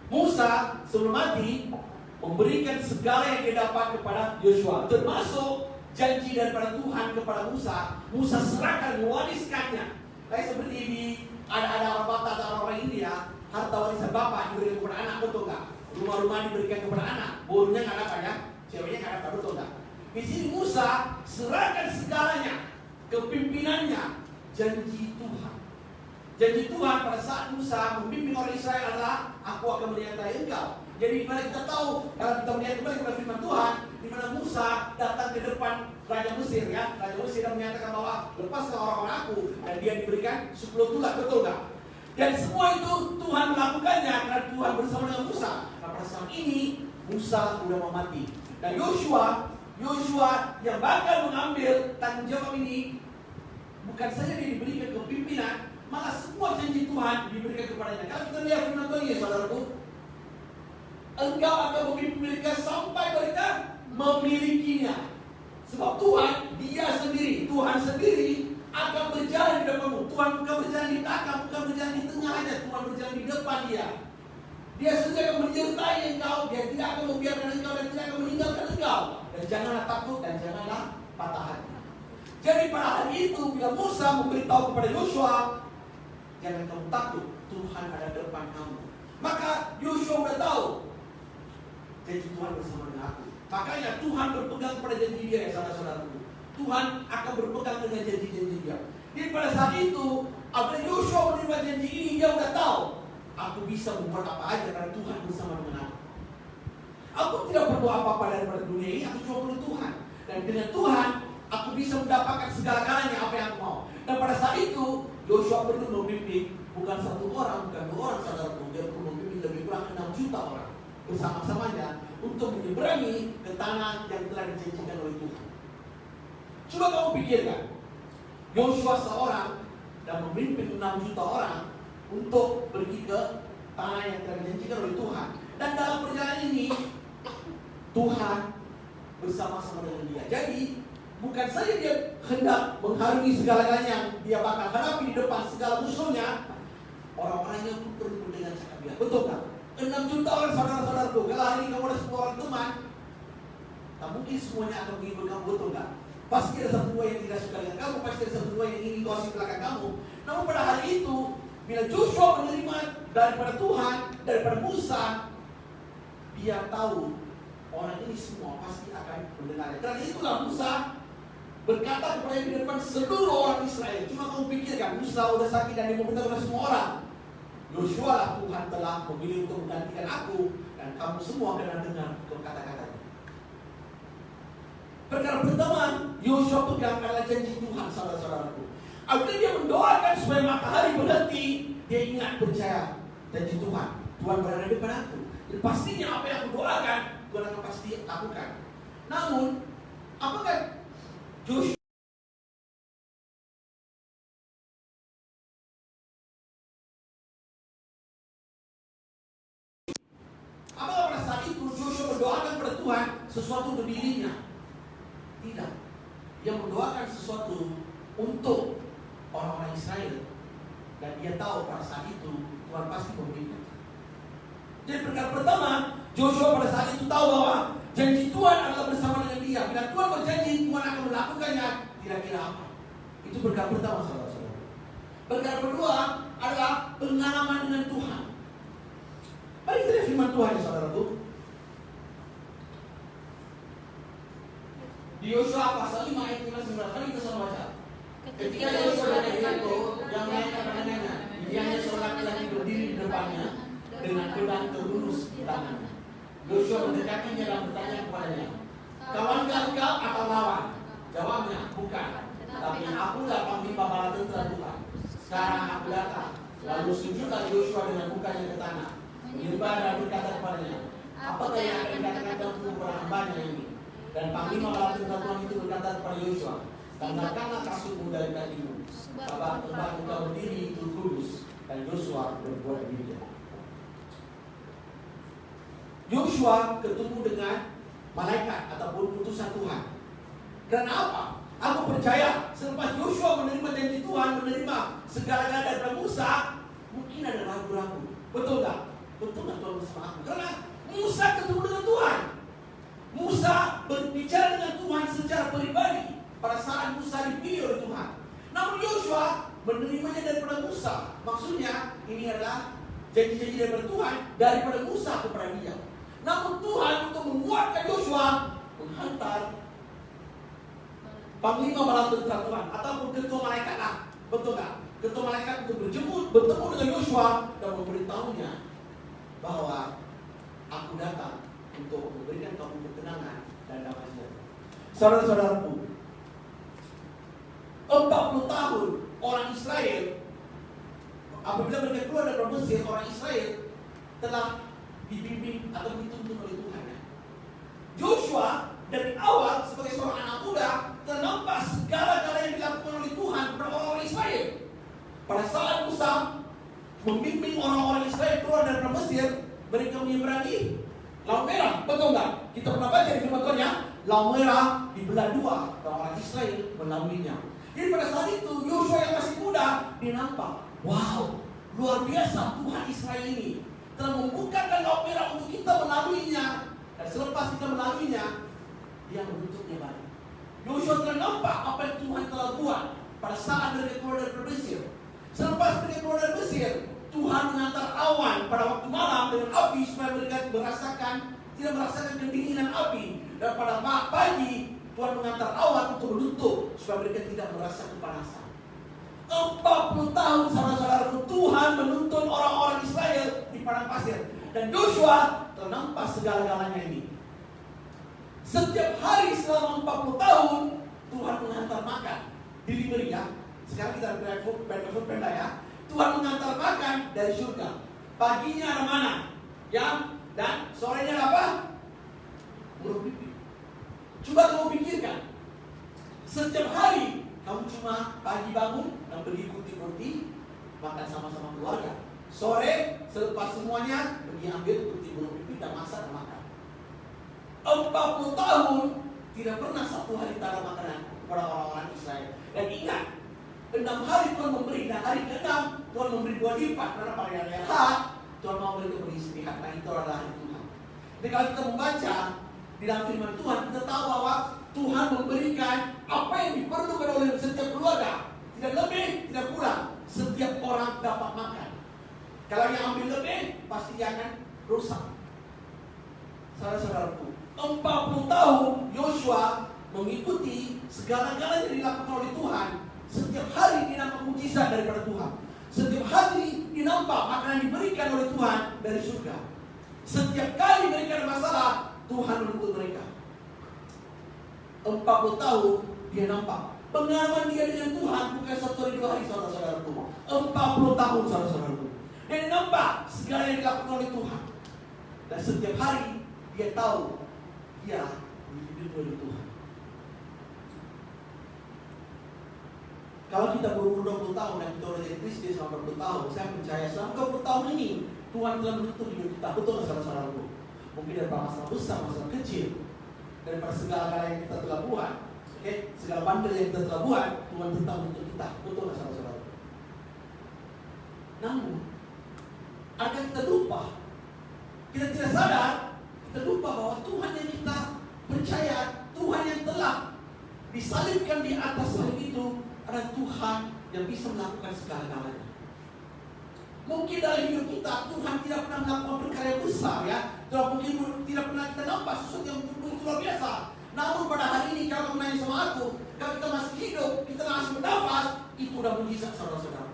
Musa sebelum mati memberikan segala yang dia dapat kepada Yosua, termasuk janji daripada Tuhan kepada Musa. Musa serahkan, mewariskannya. Kayak seperti ada orang Batak atau orang India, harta warisan bapak diberikan kepada anak, betul nggak? Rumah-rumah diberikan kepada anak, borunya nggak dapat ya, ceweknya nggak dapat, betul nggak? Di sini Musa serahkan segalanya, kepimpinannya, janji Tuhan. Janji Tuhan pada saat Musa memimpin orang Israel adalah, aku akan menyertai engkau. Jadi di mana kita tahu, kalau kita melihat kembali kepada firman Tuhan, di mana Musa datang ke depan Raja Mesir ya, Raja Mesir dan menyatakan bahwa lepaskan orang-orang aku, dan dia diberikan 10 tulah, betul nggak? Dan semua itu Tuhan melakukannya karena Tuhan bersama dengan Musa. Nah pada saat ini Musa sudah mau mati, dan Yosua yang bakal mengambil tanggung jawab ini, bukan saja dia diberikan kepimpinan, malah semua janji Tuhan diberikan kepadanya. Kalau kita lihat firman Tuhan ya saudaraku, engkau akan memimpin mereka sampai mereka memilikinya. Sebab Tuhan, Tuhan sendiri akan berjalan di depanmu. Tuhan bukan berjalan di belakang, bukan berjalan di tengahnya, Tuhan berjalan di depan dia. Dia sendiri akan menyertai engkau, dia tidak akan membiarkan engkau dan tidak akan meninggalkan engkau. Dan janganlah takut dan janganlah patah hati. Jadi pada hari itu bila Musa memberitahu kepada Yosua, jangan kamu takut, Tuhan ada di depan kamu. Maka Yosua sudah tahu janji Tuhan bersama dengan aku. Makanya Tuhan berpegang pada janji dia ya saudara-saudaraku. Tuhan akan berpegang dengan janji-janji dia. Jadi pada saat itu, apabila Yosua menerima janji ini, dia sudah tahu, aku bisa membuat apa aja karena Tuhan bersama dengan aku. Aku tidak perlu apa-apa daripada dunia ini, aku cuma perlu Tuhan. Dan dengan Tuhan, aku bisa mendapatkan segala-galanya apa yang aku mau. Dan pada saat itu, Yosua perlu memimpin bukan 1 orang, bukan 2 orang saudaraku. Dia perlu memimpin lebih kurang 6 juta orang bersama-samanya untuk menyeberangi ke tanah yang telah dijanjikan oleh Tuhan. Coba kamu pikirkan, Yosua seorang dan memimpin 6 juta orang untuk pergi ke tanah yang telah dijanjikan oleh Tuhan. Dan dalam perjalanan ini, Tuhan bersama-sama dengan dia. Jadi, bukan saja dia hendak mengharungi segala-galanya yang dia bakal hadapi di depan segala musuhnya, orang-orangnya pun perlu mendengar cakap dia. Betul tak? 6 juta orang saudara-saudaraku. Kalau hari ini kamu ada 10 orang teman, tak mungkin semuanya akan menghibur kamu, betul tak? Pasti ada 1-2 yang tidak suka dengan kamu, pasti ada 1-2 yang ingin gosip belakang kamu. Namun pada hari itu, bila Joshua menerima daripada Tuhan, daripada Musa, dia tahu orang ini semua pasti akan mendengarnya. Karena itulah Musa berkata kepada di depan seluruh orang Israel. Cuma kamu pikirkan, Musa sudah sakit dan dia meminta kepada semua orang. Yosua lah Tuhan telah memilih untuk menggantikan aku, dan kamu semua akan dengar kata-katanya. Perkara pertama, Yosua pegang adalah janji Tuhan, saudara-saudaraku. Apabila dia mendoakan supaya matahari berhenti, dia ingat percaya janji Tuhan. Tuhan berada di depan aku. Dan pastinya apa yang aku doakan, Tuhan akan pasti lakukan. Namun, apakah Joshua pada saat itu Joshua mendoakan kepada Tuhan sesuatu untuk dirinya? Tidak. Dia mendoakan sesuatu untuk orang-orang Israel. Dan dia tahu pada saat itu Tuhan pasti memberikan. Jadi perkara pertama, Joshua pada saat itu tahu bahwa janji Tuhan adalah bersama dengan dia. Bila Tuhan berjanji, Tuhan akan melakukannya. Kira-kira apa? Itu perkara pertama, saudara-saudara. Perkara kedua adalah pengalaman dengan Tuhan. Mari kita lihat firman Tuhan ya saudaraku. Di Yosua pasal 5 ayat 15. Mari kita sama baca. Ketika Yosua dan Yeriko yang melihat pandangannya, dianya seorang laki-laki berdiri di depannya dengan pedang terlurus di tangannya. Yosua mendekatinya dan bertanya kepadanya, "Kawankah engkau atau lawan?" Jawabnya, "Bukan, tapi akulah panglima bala tentara Tuhan. Sekarang aku datang." Lalu sujudlah Yosua dengan mukanya ke tanah, menyembah dan berkata kepadanya, "Apakah yang akan dikatakan Tuhan kepada hambanya ini?" Dan panglima bala tentara Tuhan itu berkata kepada Yosua, "Tanggalkanlah kasutmu dari kakimu, sebab tempat engkau berdiri itu kudus." Dan Yosua berbuat demikian. Yosua ketemu dengan malaikat ataupun utusan Tuhan. Karena apa? Aku percaya selepas Yosua menerima janji Tuhan, menerima segala-galanya daripada Musa, mungkin ada ragu-ragu. Betul tak? Betul tak Tuhan bersama aku? Karena Musa ketemu dengan Tuhan. Musa berbicara dengan Tuhan secara pribadi pada saat Musa dipilih oleh Tuhan. Namun Yosua menerimanya daripada Musa. Maksudnya ini adalah janji-janji daripada Tuhan daripada Musa kepada dia. Namun Tuhan untuk menguatkan Yosua menghantar panglima bala tentara Tuhan ataupun ketua malaikat lah, betul tak? Ketua malaikat untuk bertemu dengan Yosua dan memberitahunya bahwa aku datang untuk memberikan kamu ketenangan dan damai sejahtera. Saudara-saudaraku, 40 tahun orang Israel apabila mereka keluar dari Mesir, orang Israel telah dibimbing atau dituntun oleh Tuhan. Joshua dari awal sebagai seorang anak muda ternampak segala-gala yang dilakukan oleh Tuhan kepada orang-orang Israel. Pada saat Musa membimbing orang-orang Israel keluar dari Mesir, mereka menyeberangi Laut Merah, betul nggak? Kita pernah baca di firman Tuhan ya, Laut Merah dibelah dua, orang Israel melaluinya. Jadi pada saat itu Yosua yang masih muda dia nampak, wow, luar biasa Tuhan Israel ini telah membukakan Laut Merah untuk kita melaluinya. Dan selepas kita melaluinya, dia menuntutnya balik. Yosua telah nampak apa yang Tuhan telah buat pada saat mereka keluar dari Mesir. Selepas mereka keluar dari Mesir, Tuhan mengantar awan pada waktu malam dengan api supaya mereka tidak merasakan kedinginan api. Dan pada pagi Tuhan mengantar awan untuk menutup supaya mereka tidak merasa kepanasan. 40 tahun saudara-saudaraku Tuhan menuntun orang-orang Israel di padang pasir. Dan Yosua ternampak segala-galanya ini. Setiap hari selama 40 tahun Tuhan mengantar makan. Delivery ya. Sekarang kita food panda ya. Tuhan mengantar makan dari surga. Paginya ada mana? Ya. Dan sorenya apa? Burung pipit. Coba kamu pikirkan. Setiap hari kamu cuma pagi bangun dan pergi putih-putih makan sama-sama keluarga. Sore selepas semuanya pergi ambil putih burung pipit dan masak dan makan. 40 tahun tidak pernah satu hari tak ada makanan kepada orang-orang Israel. Dan ingat, 6 hari Tuhan memberi, dan hari ke-6 Tuhan memberi 2 lipat. Karena pada hari Ahad Tuhan mau mereka beristirahat. Nah itu adalah hari Tuhan. Jadi kalau kita membaca di dalam firman Tuhan, kita tahu bahwa Tuhan memberikan apa yang diperlukan oleh setiap keluarga. Tidak lebih, tidak kurang. Setiap orang dapat makan. Kalau yang ambil lebih, pasti dia akan rusak. Saudara-saudaraku, 40 tahun Yosua mengikuti segala-galanya yang dilakukan oleh Tuhan. Setiap hari dinampak mujizat daripada Tuhan. Setiap hari dinampak makanan diberikan oleh Tuhan dari surga. Setiap kali mereka ada masalah, Tuhan menuntut mereka. 40 tahun dia nampak pengalaman dia dengan Tuhan bukan 1 hari 2 hari saudara-saudaraku. 40 tahun saudara-saudaraku. Dan nampak segala yang dilakukan oleh Tuhan. Dan setiap hari dia tahu dia dihidupi oleh Tuhan. Kalau kita berumur 20 tahun dan kita udah jadi Kristen selama 20 tahun, saya percaya selama 20 tahun ini Tuhan telah menuntut hidup kita. Betul nggak saudara-saudaraku? Mungkin dari masalah besar, masalah kecil, daripada segala-gala yang kita telah buat, segala bandel yang kita telah buat, Tuhan tetap menuntut kita. Betul nggak saudara-saudaraku? Namun agar kita lupa, kita tidak sadar, kita lupa bahwa Tuhan yang kita percaya, Tuhan yang telah disalibkan di atas salib itu adalah Tuhan yang bisa melakukan segala-galanya. Mungkin dalam hidup kita Tuhan tidak pernah melakukan perkara yang besar ya, mungkin tidak pernah kita nampak sesuatu yang begitu luar biasa. Namun pada hari ini kalau kamu nanya sama aku, kalau kita masih hidup, kita masih bernafas, itu udah mujizat saudara-saudara.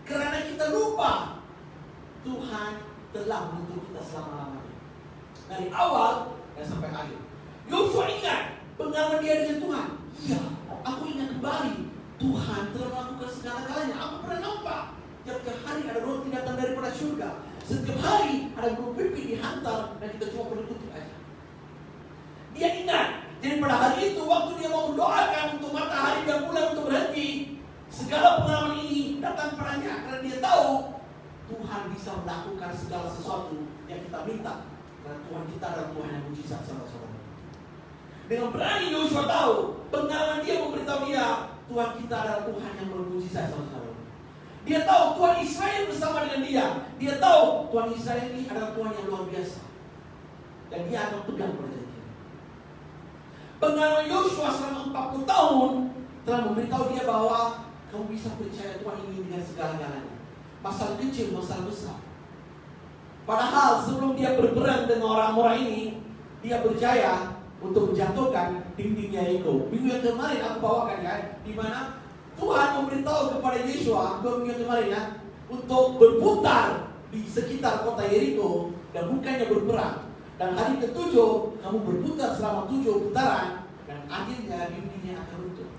Karena kita lupa Tuhan telah menuntut kita selama-lamanya, dari awal dan sampai akhir. Yosua ingat pengalaman dia dengan Tuhan. Iya, aku ingat kembali Tuhan telah melakukan segala-galanya. Aku pernah nampak setiap hari ada roti datang daripada surga. Setiap hari ada burung pipit dihantar dan kita cuma perlu tutup aja. Dia ingat. Jadi pada hari itu waktu dia mau mendoakan untuk matahari dan bulan untuk berhenti, segala pengalaman ini datang padanya karena dia tahu Tuhan bisa melakukan segala sesuatu yang kita minta. Karena Tuhan kita adalah Tuhan yang mujizat, saudara-saudara. Dengan berani Yosua tahu, pengalaman dia memberitahu dia, Tuhan kita adalah Tuhan yang bermujizat, saudara-saudara. Dia tahu Tuhan Israel bersama dengan dia. Dia tahu Tuhan Israel ini adalah Tuhan yang luar biasa. Dan dia akan pegang perjanjian. Pengalaman Yosua selama 40 tahun telah memberitahu dia bahwa kamu bisa percaya Tuhan ini dengan segala-galanya. Masalah kecil, masalah besar. Padahal sebelum dia berperang dengan orang-orang ini, dia berjaya untuk menjatuhkan dinding Yeriko. Minggu yang kemarin aku bawakan ya, di mana Tuhan memberitahu kepada Yosua 2 minggu kemarin ya, untuk berputar di sekitar kota Yeriko dan bukannya berperang. Dan hari ke-7 kamu berputar selama 7 putaran dan akhirnya dindingnya akan runtuh.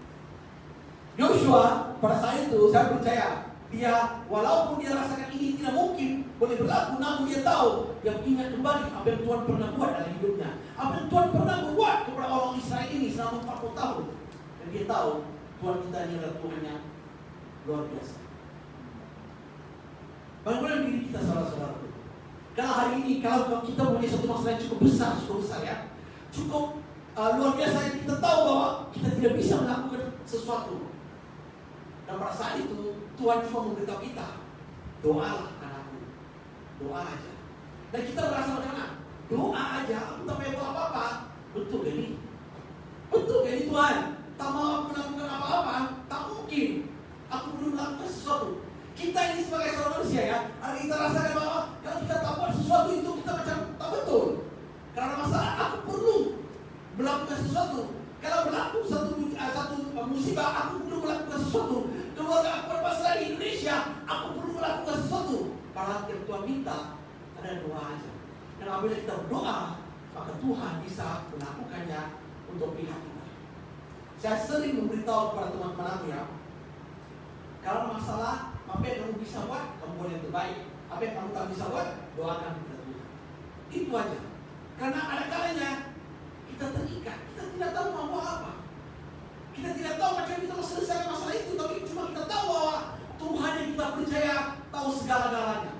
Yosua pada saat itu saya percaya dia walaupun dia rasakan ini tidak mungkin boleh berlaku, namun dia tahu yang ingat kembali apa yang Tuhan pernah buat dalam hidupnya, apa yang Tuhan pernah buat kepada orang Israel ini selama 40 tahun. Dan dia tahu Tuhan kita ini adalah Tuhan yang luar biasa. Bagaimana diri kita saudara-saudara? Kalau hari ini, kalau kita punya satu masalah yang cukup besar ya, cukup luar biasa, yang kita tahu bahwa kita tidak bisa melakukan sesuatu. Dan pada saat itu Tuhan cuma memberitahu kita, doalah anakku, doa aja. Dan kita merasa bagaimana? Doa aja, aku tak payah buat apa-apa. Betul gak ini? Betul gak ini Tuhan? Tak mau aku melakukan apa-apa? Tak mungkin. Aku belum melakukan sesuatu. Kita ini sebagai seorang manusia ya, kita rasakan bahwa kalau kita tak buat sesuatu itu kita macam tak betul. Karena masalah aku perlu melakukan sesuatu. Kalau berlaku satu musibah, aku perlu melakukan sesuatu. Keluarga aku bermasalah di Indonesia, aku perlu melakukan sesuatu. Padahal yang Tuhan minta ada doa aja. Dan apabila kita berdoa, maka Tuhan bisa melakukannya untuk pihak kita. Saya sering memberitahu kepada teman-teman aku ya, kalau masalah apa yang kamu bisa buat, kamu buat yang terbaik. Apa yang kamu tak bisa buat, doakan kepada Tuhan. Itu aja. Karena ada kalanya kita terikat, kita tidak tahu mau buat apa. Kita tidak tahu macam kita mau selesai masalah itu, tapi cuma kita tahu bahwa Tuhan yang kita percaya tahu segala-galanya.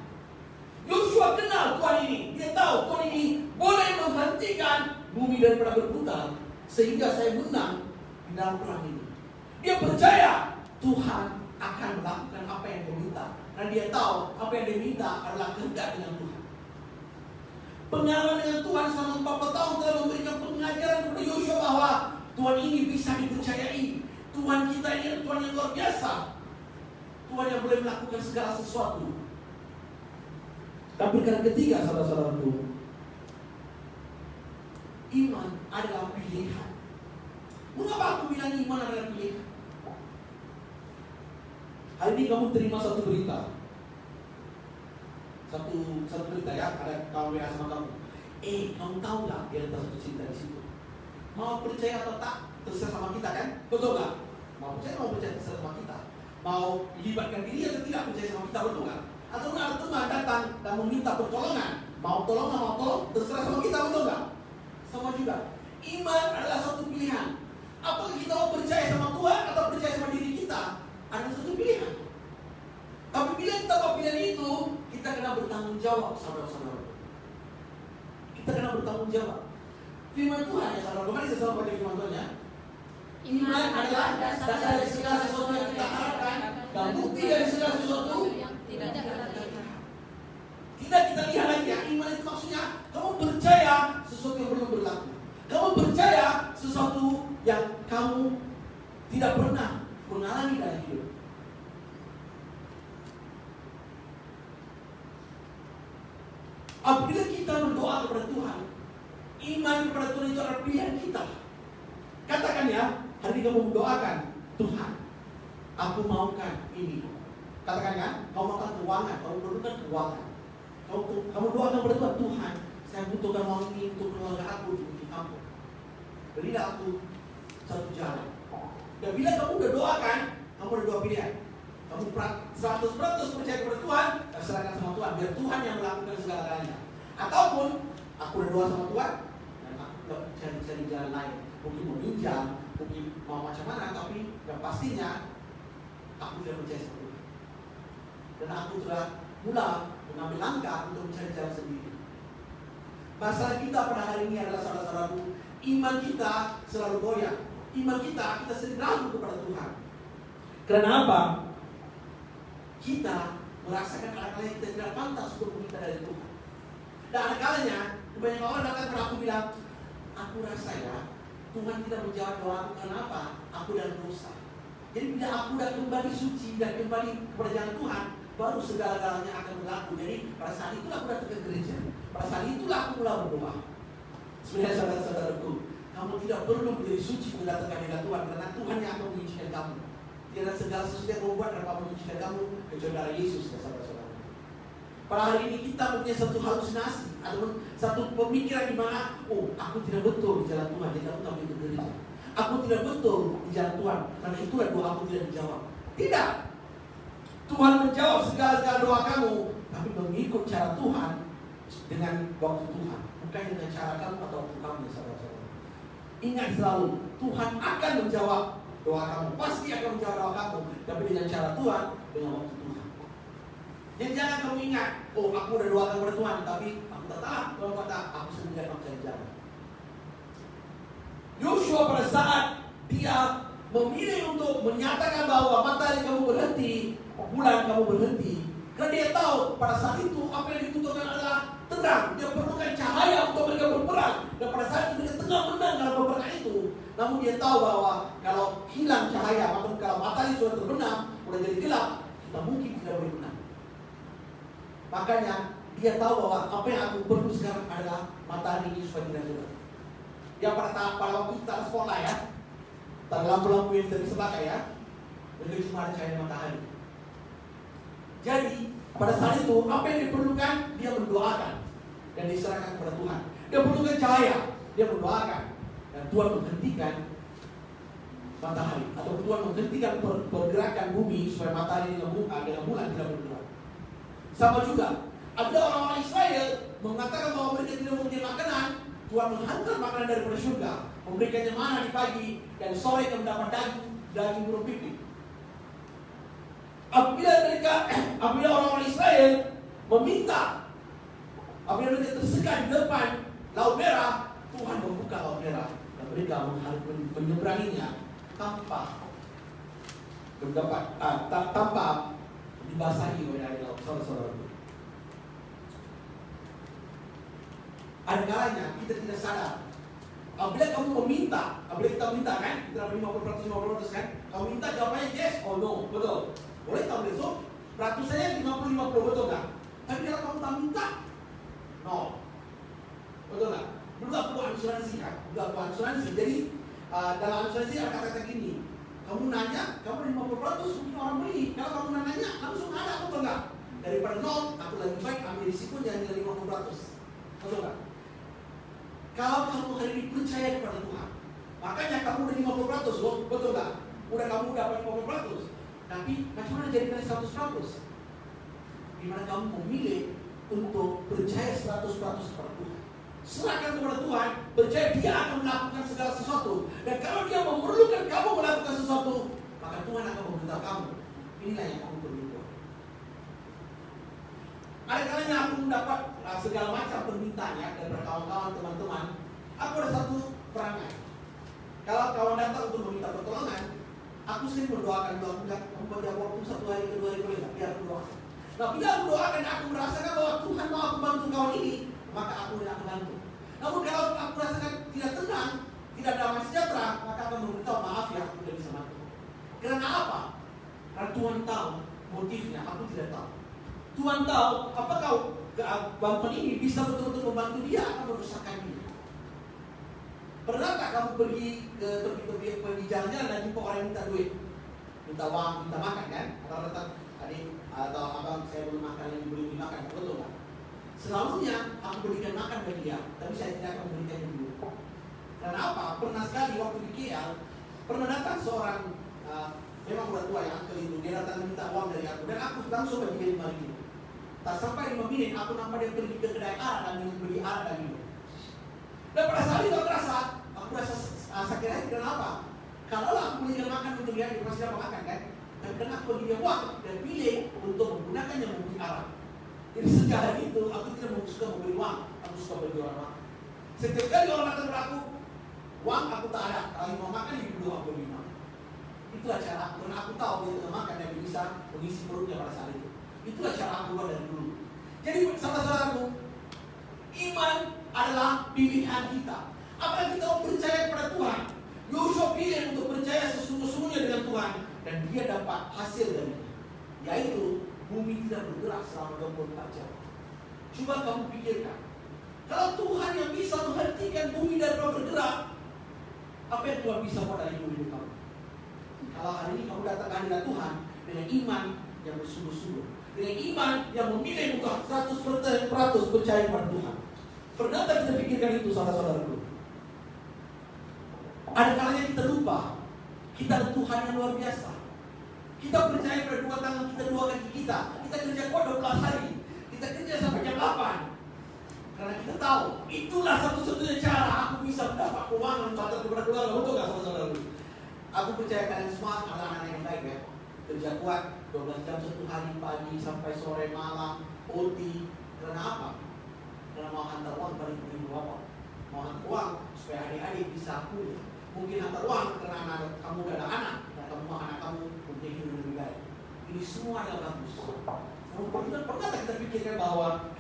Yosua kenal Tuhan ini, dia tahu Tuhan ini boleh menghentikan bumi daripada berputar sehingga saya menang di dalam perang ini. Dia percaya Tuhan akan melakukan apa yang dia minta, dan dia tahu apa yang dia minta adalah kehendak dengan Tuhan. Pengalaman dengan Tuhan selama 40 tahun telah memberikan pengajaran kepada Yosua bahwa Tuhan ini bisa dipercayai. Tuhan kita ini adalah Tuhan yang luar biasa. Tuhan yang boleh melakukan segala sesuatu. Tapi yang ketiga, saudara-saudaraku, iman adalah pilihan. Mengapa aku bilang iman adalah pilihan? Hari ini kamu terima satu berita. Satu berita ya, ada kawan WA sama kamu. Kamu tahu nggak dia ada satu cinta di situ? Mau percaya atau tak, terserah sama kita kan? Betul nggak? Mau percaya terserah sama kita. Mau libatkan diri atau tidak percaya sama kita, betul nggak? Atau ada teman datang dan meminta pertolongan, mau tolong, terserah sama kita, betul nggak? Sama juga. Iman adalah satu pilihan. Apakah kita mau percaya sama Tuhan atau percaya sama diri kita? Ada satu pilihan. Tapi bila kita mau pilihan itu, kita kena bertanggung jawab, saudara-saudara. Kita kena bertanggung jawab. Firman Tuhan ya, saudara. Kemarin saya selalu baca firman Tuhan ya. Iman adalah dasar dari segala sesuatu yang kita harapkan dan bukti dari segala sesuatu yang tidak kita lihat lagi ya. Iman itu maksudnya kamu percaya sesuatu yang belum berlaku. Kamu percaya sesuatu yang kamu tidak pernah mengalami dalam hidup. Apabila kita berdoa kepada Tuhan, iman kepada Tuhan itu adalah pilihan kita. Katakan ya, hari ini kamu doakan, Tuhan, aku maukan ini. Katakan ya, kamu maukan keuangan, kamu perlukan keuangan. Kamu doakan kepada Tuhan, Tuhan, saya butuhkan uang ini untuk keluarga aku, untuk kamu. Berilah aku satu jalan. Dan bila kamu udah doakan, kamu ada dua pilihan. Kamu 100% percaya kepada Tuhan, dan serahkan sama Tuhan, biar Tuhan yang melakukan segala-galanya. Ataupun aku udah doa sama Tuhan, dan aku gak cari jalan lain. Mungkin meminjam, mungkin mau macam mana, tapi yang pastinya aku tidak percaya sama Tuhan. Dan aku sudah mulai mengambil langkah untuk mencari jalan sendiri. Masalah kita pada hari ini adalah saudara-saudaraku, iman kita selalu goyah. Iman kita sering ragu kepada Tuhan. Karena apa? Kita merasakan kadang-kadang kita tidak pantas untuk meminta dari Tuhan. Dan ada kalanya kebanyakan orang datang kepada aku bilang, aku rasa ya Tuhan tidak menjawab doaku. Karena apa? Aku dalam dosa. Jadi bila aku sudah kembali suci dan kembali kepada jalan Tuhan, baru segala-galanya akan berlaku. Jadi pada saat itulah aku datang ke gereja. Pada saat itulah aku mulai berdoa. Sebenarnya saudara-saudaraku, kamu tidak perlu menjadi suci mendatangkan hadirat Tuhan, karena Tuhan yang akan menyucikan kamu. Tidak segala sesuatu yang membuat dapat menyucikan kamu kecuali dari Yesus, saudara-saudara. Pada hari ini kita punya satu halusinasi ataupun satu pemikiran di mana, oh, aku tidak betul di jalan Tuhan, jadi aku tak boleh ke gereja. Aku tidak betul di jalan Tuhan, karena itulah doa aku tidak dijawab. Tidak. Tuhan menjawab segala doa kamu, tapi mengikut cara Tuhan dengan waktu Tuhan, bukan dengan cara kamu atau waktu kamu, saudara-saudara. Ingat selalu, Tuhan akan menjawab doa kamu, pasti akan menjawab doa kamu, tapi dengan cara Tuhan, dengan waktu Tuhan. Jadi jangan kamu ingat, oh aku udah doakan kepada Tuhan, tapi aku tak tahu, Tuhan kata, aku sendiri akan mencari jalan. Yosua pada saat dia memilih untuk menyatakan bahwa matahari kamu berhenti, bulan kamu berhenti, karena dia tahu pada saat itu apa yang dibutuhkan adalah terang. Dia perlukan cahaya untuk mereka berperang. Dan pada saat itu mereka tengah menang dalam peperangan itu. Namun dia tahu bahwa kalau hilang cahaya, atau kalau matahari sudah terbenam, sudah jadi gelap, kita mungkin tidak boleh menang. Makanya dia tahu bahwa apa yang aku perlu sekarang adalah matahari ini supaya tidak gelap. Yang pada waktu kita sekolah ya, lampu-lampu yang dari sebelah ya, mereka cuma ada cahaya matahari. Jadi pada saat itu apa yang diperlukan, dia mendoakan dan diserahkan kepada Tuhan. Dia perlukan cahaya, dia mendoakan, dan Tuhan menghentikan matahari atau Tuhan menghentikan pergerakan bumi supaya matahari dengan bulan tidak bergerak. Sama juga ada orang-orang Israel mengatakan bahwa mereka tidak mempunyai makanan. Tuhan menghantar makanan daripada surga, memberikannya mana di pagi dan sore yang mendapat daging burung pipit. Apabila orang-orang Israel meminta, apabila mereka tersekat di depan Laut Merah, Tuhan membuka Laut Merah dan mereka menyeberanginya tanpa dibasahi oleh air laut. Saudara-saudara, ada kalanya kita tidak sadar. Apabila kamu meminta, apabila kita minta kan, kita dapat 50% kan, kamu minta jawabannya yes or no, betul. Boleh tak besok? Ratusannya 50-50, betul tak? Tapi kalau kamu tak minta, no, betul tak? Dulu aku buat asuransi kan, jadi dalam asuransi ada kata-kata gini, kamu nanya, kamu 50% mungkin orang beli. Kalau kamu nanya, langsung ada, betul tak? Daripada nol, aku lebih baik ambil risiko jangan jadi 50%, betul tak? Kalau kamu hari ini percaya kepada Tuhan, makanya kamu udah 50%, loh, betul tak? Udah kamu dapat 50%. Tapi bagaimana jadikan 100%? Dimana kamu memilih untuk percaya 100% kepada Tuhan. Serahkan kepada Tuhan, percaya dia akan melakukan segala sesuatu. Dan kalau dia memerlukan kamu melakukan sesuatu, maka Tuhan akan memberitahu kamu. Inilah yang kamu perlu. Ada kalanya aku mendapat segala macam permintaan ya dari kawan-kawan, teman-teman. Aku ada satu perangai. Kalau kawan datang untuk meminta pertolongan, aku sering mendoakan, kamu pada waktu 1 hari ke 2 hari boleh nggak? Biar aku doakan. Nah, bila aku doakan, aku merasakan bahwa Tuhan mau aku bantu kawan ini, maka aku tidak akan bantu. Namun kalau aku rasakan tidak tenang, tidak damai sejahtera, maka akan memberitahu maaf ya, aku tidak bisa bantu. Karena apa? Karena Tuhan tahu motifnya, aku tidak tahu. Tuhan tahu apakah bantuan ini bisa betul-betul membantu dia atau merusakkan dia. Pernah tak kamu pergi jalan-jalan dan jumpa orang yang minta duit, minta uang, minta makan kan? Atau datang adik atau abang, saya belum makan, yang beli makan, betul tak? Selalunya aku berikan makan bagi dia, tapi saya tidak akan memberikannya duit. Karena apa? Pernah sekali waktu di KL, pernah datang seorang memang udah tua ya, uncle itu, dia datang minta uang dari aku dan aku langsung bagi dia 5.000. Tak sampai 5 menit, aku nampak dia pergi ke kedai arak dan beli arak dan minum. Dan pada saat itu aku rasa sakit hati. Kenapa? Kalau aku belikan makan untuk dia pasti dapat makan kan? Dan karena aku bagi dia uang dan pilih untuk menggunakannya membeli arak. Jadi sejak hari itu aku tidak suka memberi uang, aku suka bagi orang makan. Setiap kali orang datang ke aku, uang aku tak ada. Kalau mau makan di dulu aku beli makan. Itulah cara aku, karena aku tahu dia tengah makan dan bisa mengisi perutnya pada saat itu. Itulah cara aku buat dari dulu. Jadi saudara-saudaraku, iman adalah pilihan kita. Apakah kita mau percaya kepada Tuhan? Yosua pilih untuk percaya sesungguh-sungguhnya dengan Tuhan dan dia dapat hasil darinya, yaitu bumi tidak bergerak selama 24 jam. Coba kamu pikirkan, kalau Tuhan yang bisa menghentikan bumi dari bergerak, apa yang Tuhan bisa buat dari hidup kamu? Kalau hari ini kamu datang ke hadirat Tuhan dengan iman yang bersungguh-sungguh, dengan iman yang memilih untuk 100% percaya pada Tuhan. Pernah tak kita pikirkan itu, saudara-saudaraku? Ada kalanya kita lupa kita ada Tuhan yang luar biasa. Kita percaya pada 2 tangan kita, 2 kaki kita. Kita kerja kuat 12 hari. Kita kerja sampai jam 8. Karena kita tahu itulah satu-satunya cara aku bisa mendapat keuangan untuk antar kepada keluarga. Betul nggak saudara-saudaraku? Aku percaya kalian semua adalah anak-anak yang baik ya. Kerja kuat 12 jam 1 hari, pagi sampai sore malam, OT. Karena apa? Karena mau hantar uang balik ke ibu bapak, mau hantar uang supaya adik-adik bisa kuliah. Mungkin hantar uang karena anak kamu gak ada anak dan kamu mau anak kamu punya hidup lebih baik. Ini semua adalah bagus. Pernah kita pikirkan bahwa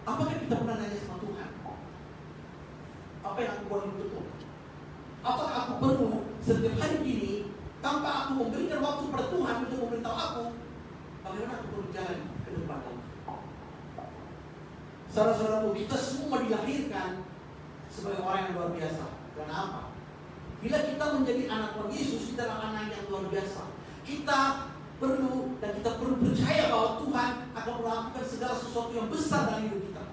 apakah kita pernah nanya sama Tuhan, apa yang aku buat itu betul? Apakah aku perlu setiap hari ini tanpa aku memberikan waktu pada Tuhan untuk memberitahu aku bagaimana aku perlu jalan ke depan? Saudara-saudaraku, kita semua dilahirkan sebagai orang yang luar biasa. Kenapa? Bila kita menjadi anak Tuhan Yesus, kita adalah anak yang luar biasa. Kita perlu dan kita perlu percaya bahwa Tuhan akan melakukan segala sesuatu yang besar dalam hidup kita.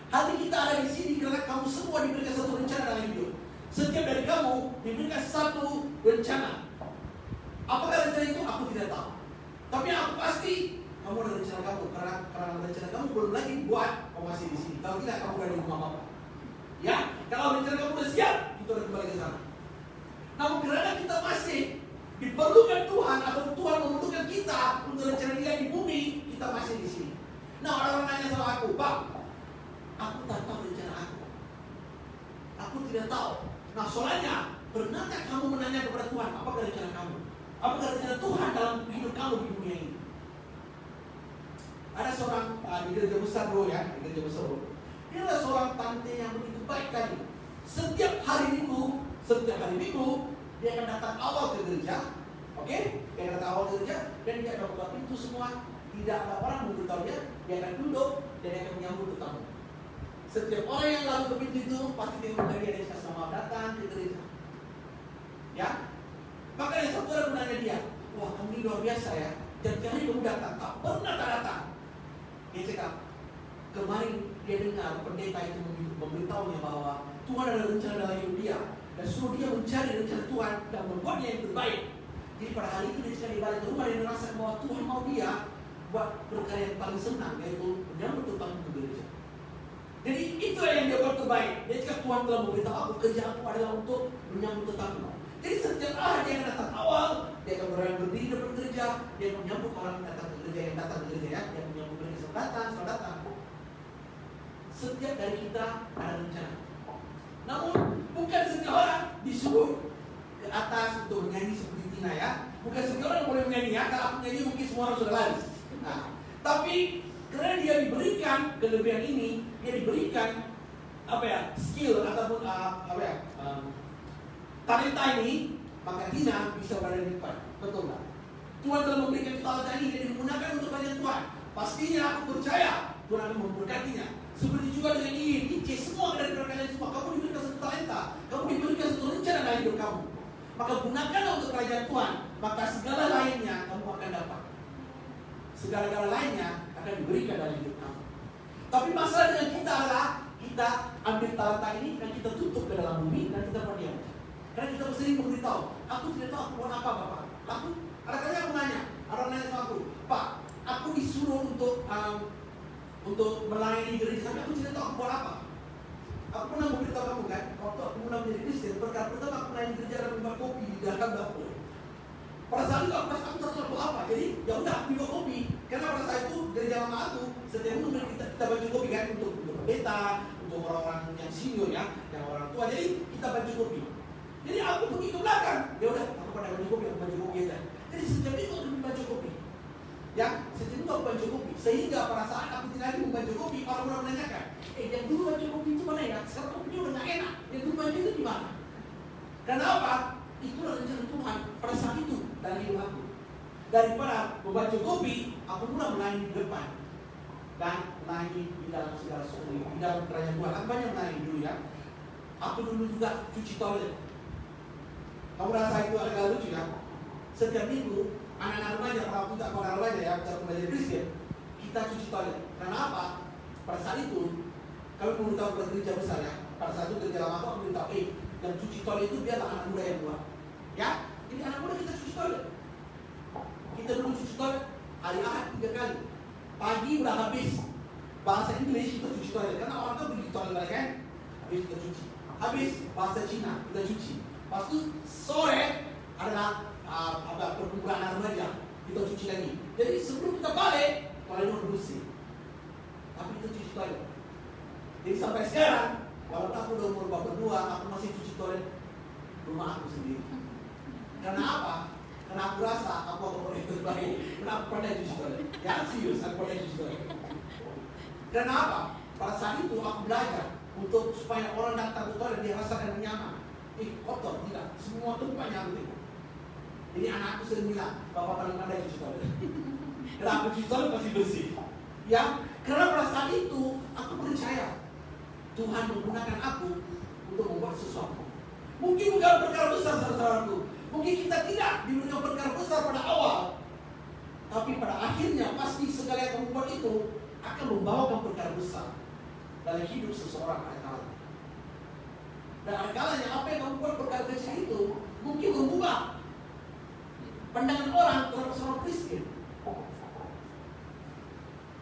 Hari kita ada di sini karena kamu semua diberikan satu rencana dalam hidup. Setiap dari kamu diberikan satu rencana. Apakah rencana itu? Aku tidak tahu. Tapi aku pasti kamu ada rencana kamu, karena rencana kamu belum lagi buat, kamu masih di sini. Kalau tidak, kamu ada di rumah Bapak. Ya, kalau rencana kamu sudah siap, kita udah kembali ke sana. Namun karena kita masih diperlukan Tuhan atau Tuhan membutuhkan kita untuk rencana Dia di bumi, kita masih di sini. Nah, orang nanya sama aku, Pak, aku tak tahu rencana aku. Aku tidak tahu. Nah, soalnya, pernahkah kamu menanya kepada Tuhan, apakah rencana kamu? Apakah rencana Tuhan dalam hidup kamu di dunia ini? Ada seorang di gereja besar bro ya, di gereja besar bro. Dia adalah seorang tante yang begitu baik tadi. Setiap hari minggu dia akan datang awal ke gereja, oke? Dia akan datang awal ke gereja dan dia akan buka pintu semua. Tidak ada orang memberitahu dia akan duduk dan dia akan menyambut tetamu. Setiap orang yang lalu ke pintu itu pasti dia mengenai dia dengan selamat datang ke gereja. Ya? Makanya satu orang menanya dia, wah kamu ini luar biasa ya. Jadi kamu datang, tak pernah tak datang. Dia cakap, kemarin dia dengar pendeta itu memberitahunya bahwa Tuhan ada rencana dalam hidup dia dan suruh dia mencari rencana Tuhan dan membuatnya yang terbaik. Jadi pada hari itu dia sekali balik ke rumah dan merasa bahwa Tuhan mau dia buat berkarya yang paling senang, yaitu menyambut tetamu ke gereja. Jadi itulah yang dia buat terbaik. Dia cakap Tuhan telah memberitahu aku, kerjaanku adalah untuk menyambut tetamu. Jadi setiap hari dia akan datang awal, dia akan berdiri depan gereja, dia akan menyambut orang yang datang ke gereja, yang datang ke gereja ya, dia akan menyambut mereka selamat datang. Setiap dari kita ada rencana. Namun bukan setiap orang disuruh ke atas untuk menyanyi seperti Tina ya. Bukan setiap orang boleh menyanyi ya. Kalau aku nyanyi mungkin semua orang sudah lari. Nah, tapi karena dia diberikan kelebihan ini, dia diberikan skill ataupun talenta ini, maka Tina bisa berada di depan. Betul nggak? Tuhan telah memberikan talenta ini dan digunakan untuk kerajaan Tuhan. Pastinya aku percaya Tuhan akan memberkatinya. Seperti juga dengan IC, semua dari kalian semua, kamu diberikan satu talenta, kamu diberikan satu rencana dalam hidup kamu. Maka gunakanlah untuk kerajaan Tuhan, maka segala lainnya kamu akan dapat. Segala-gala lainnya akan diberikan dalam hidup kamu. Tapi masalah dengan kita adalah kita ambil talenta ini dan kita tutup ke dalam bumi dan kita perdiam. Karena kita sering memberitahu, aku tidak tahu aku buat apa Bapak. Aku, ada kali aku nanya, orang nanya sama aku, Pak, aku disuruh untuk melayani gereja, tapi aku tidak tahu aku buat apa. Aku pernah memberitahu kamu kan, waktu aku mulai menjadi Kristen, perkara pertama aku melayani gereja dan membuat kopi di dalam dapur. Pada saat itu aku tak tahu apa, jadi ya udah aku minum kopi. Karena pada saat itu gereja lama aku setiap minggu kita baju kopi kan untuk pendeta, untuk orang-orang yang senior ya, yang orang tua. Jadi kita baju kopi. Jadi aku pergi ke belakang, ya udah aku pada baju kopi, aku baju kopi aja. Jadi setiap minggu aku baju kopi. Ya, setiap minggu aku baju kopi. Sehingga pada saat aku tidak lagi membaca kopi, orang-orang menanyakan, yang dulu baju kopi itu mana ya? Sekarang kopinya udah nggak enak. Yang dulu baju itu di mana? Karena apa? Itulah rencana Tuhan pada saat itu dalam hidup aku. Daripada membaca kopi, aku mulai melayani di depan dan melayani di dalam segala sesuatu, di dalam kerajaan Tuhan. Aku banyak melayani dulu ya. Aku dulu juga cuci toilet. Kamu rasa itu agak lucu ya? Setiap minggu anak-anak remaja, kalau aku tak anak remaja ya, kita remaja Kristen, kita cuci toilet. Karena apa? Pada saat itu kami memberitahu kepada gereja besar ya. Pada saat itu gereja lama aku memberitahu, yang cuci toilet itu biarlah anak muda yang buat. Ya, ini anak muda kita cuci toilet. Kita dulu cuci toilet hari Ahad 3 kali. Pagi udah habis bahasa Inggris kita cuci toilet. Karena orang kan pergi toilet lagi kan. Habis kita cuci. Habis bahasa Cina kita cuci. Pas itu sore adalah perkumpulan anak remaja kita cuci lagi. Jadi sebelum kita balik toiletnya udah bersih. Tapi kita cuci toilet. Jadi sampai sekarang walaupun aku udah umur 42, aku masih cuci toilet rumah aku sendiri. Karena apa? Karena aku rasa aku akan boleh terbaik. Karena aku pernah cuci toilet. Ya serius, aku pernah cuci toilet. Karena apa? Pada saat itu aku belajar untuk supaya orang datang ke toilet dia rasakan nyaman. Kotor tidak, semua tempatnya aku tengok. Jadi anakku sering bilang, Bapak paling pandai cuci toilet. Karena aku cuci toilet pasti bersih. Ya, karena pada saat itu aku percaya Tuhan menggunakan aku untuk membuat sesuatu. Mungkin bukan perkara besar saudaraku. Mungkin kita tidak diberikan perkara besar pada awal, tapi pada akhirnya pasti segala yang kamu buat itu akan membawakan perkara besar dalam hidup seseorang pada kala. Dan ada kalanya apa yang kamu buat perkara kecil itu mungkin mengubah pandangan orang terhadap seorang Kristen.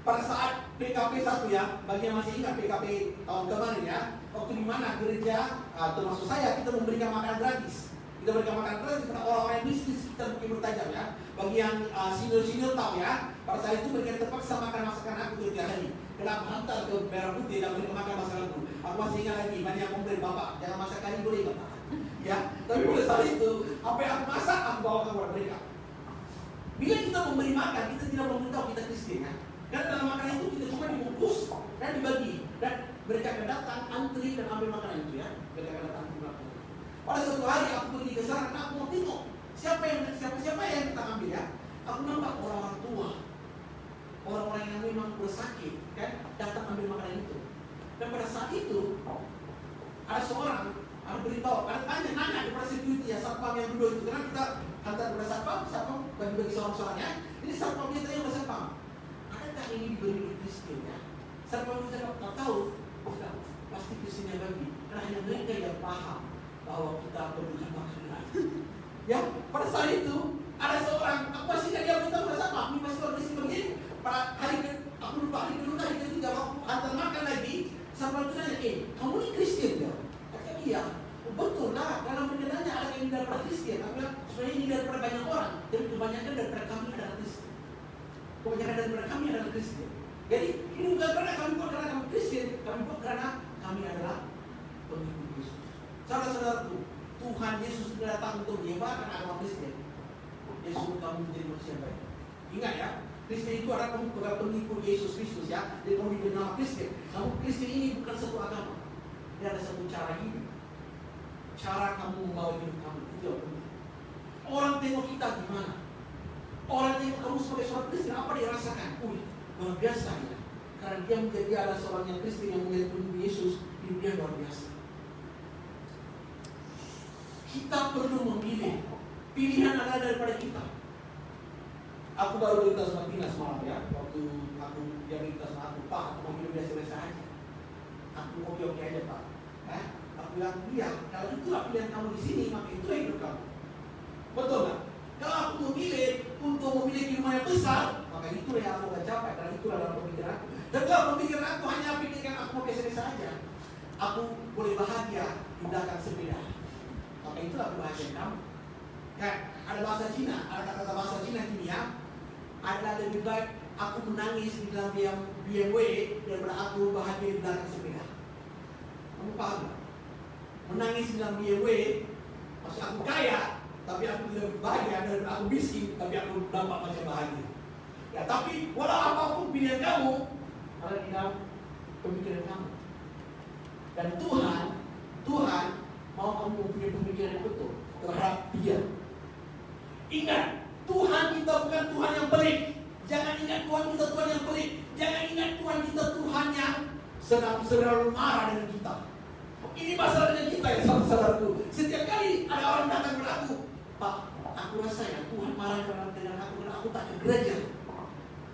Pada saat PKP 1 ya, bagi yang masih ingat PKP tahun kemarin ya, waktu di mana gereja termasuk saya kita memberikan makanan gratis. Kita berikan makanan gratis kepada orang-orang yang bisnis kita mungkin bertajam ya. Bagi yang senior-senior tahu ya, pada saat itu mereka terpaksa makan masakan aku tiap hari. Kenapa hantar ke Merah Putih dan mereka makan masakanku. Aku masih ingat lagi, banyak komplain Bapak, jangan masak kali boleh Bapak. Ya, tapi pada saat itu apa yang aku masak aku bawa kepada mereka. Bila kita memberi makan, kita tidak memberitahu kita Kristen ya. Karena dalam makanan itu kita cuma dibungkus dan dibagi. Dan mereka akan datang, antri dan ambil makanan itu ya. Mereka akan datang ambil makanan. Pada suatu hari aku pergi ke sana dan aku mau tengok siapa yang kita ambil ya. Aku nampak orang-orang tua, orang-orang yang memang bersakit kan, datang ambil makanan itu. Dan pada saat itu ada seorang beritahu, ada nanya kepada security ya, satpam yang dulu itu. Karena kita hantar kepada satpam bagi seorang-seorangnya. Ini satpam kita yang bersatpam. Adakah ini diberi Kristen ya? Satpam kita tak tahu, tidak pasti Kristen yang bagi. Karena hanya mereka yang paham bahwa kita perlukan makanan. Ya, pada saat itu ada seorang, aku masih dia beritahu kepada satpam, ini masih orang Kristen begini. Pada hari aku lupa hari kedua, hari ketiga waktu hantar makan lagi, satpam itu nanya, kamu ini Kristen ya? Kata iya. Betul lah, karena mereka nanya ada yang daripada Kristen. Aku bilang, sebenarnya ini daripada banyak orang, tapi kebanyakan daripada kami adalah Kristen. Kebanyakan daripada kami adalah Kristen. Jadi ini bukan karena kami buat karena kami Kristen, kami buat karena kami adalah pengikut Yesus. Saudara-saudaraku, Tuhan Yesus datang untuk menyebarkan agama Kristen. Yesus untuk kamu menjadi manusia baik. Ingat ya, Kristen itu adalah pengikut Yesus Kristus ya. Jadi kamu diberi nama Kristen. Namun Kristen ini bukan satu agama. Dia ada satu cara hidup. Cara kamu membawa hidup kamu itu yang penting. Orang tengok kita gimana? Orang tengok kamu sebagai seorang Kristen apa dia rasakan? Luar biasa ya. Karena dia menjadi adalah seorang yang Kristen yang menjadi pengikut Yesus, dia luar biasa. Kita perlu memilih. Pilihan ada daripada kita. Aku baru berita sama Tina semalam ya, waktu dia berita sama aku, Pak, aku mau hidup biasa-biasa aja. Aku oke-oke aja Pak. Aku bilang, iya, kalau itulah pilihan kamu di sini, maka itulah hidup kamu. Betul nggak? Kalau aku memilih untuk memiliki rumah yang besar, maka itulah yang aku akan capai, karena itulah dalam pemikiran aku. Dan kalau pemikiran aku hanya pikirkan aku mau biasa-biasa aja, aku boleh bahagia di belakang sepeda. Maka itulah kebahagiaan kamu. Kan, ada bahasa Cina, ada kata-kata bahasa Cina kimia, adalah lebih baik aku menangis di dalam BMW daripada aku bahagia di belakang sepeda. Kamu paham gak? Menangis di dalam BMW, maksud aku kaya, tapi aku tidak bahagia, dan aku miskin, tapi aku nampak macam bahagia. Ya, tapi walau apapun pilihan kamu, ada di dalam pemikiran kamu. Dan Tuhan mau kamu punya pemikiran yang betul terhadap Dia. Ingat, Tuhan kita bukan Tuhan yang pelit. Jangan ingat Tuhan kita Tuhan yang pelit. Jangan ingat Tuhan kita Tuhan yang sedang selalu marah dengan kita. Ini masalahnya kita ya saudara-saudaraku. Setiap kali ada orang datang kepada aku, Pak, aku rasa ya Tuhan marah dengan aku karena aku tak ke gereja.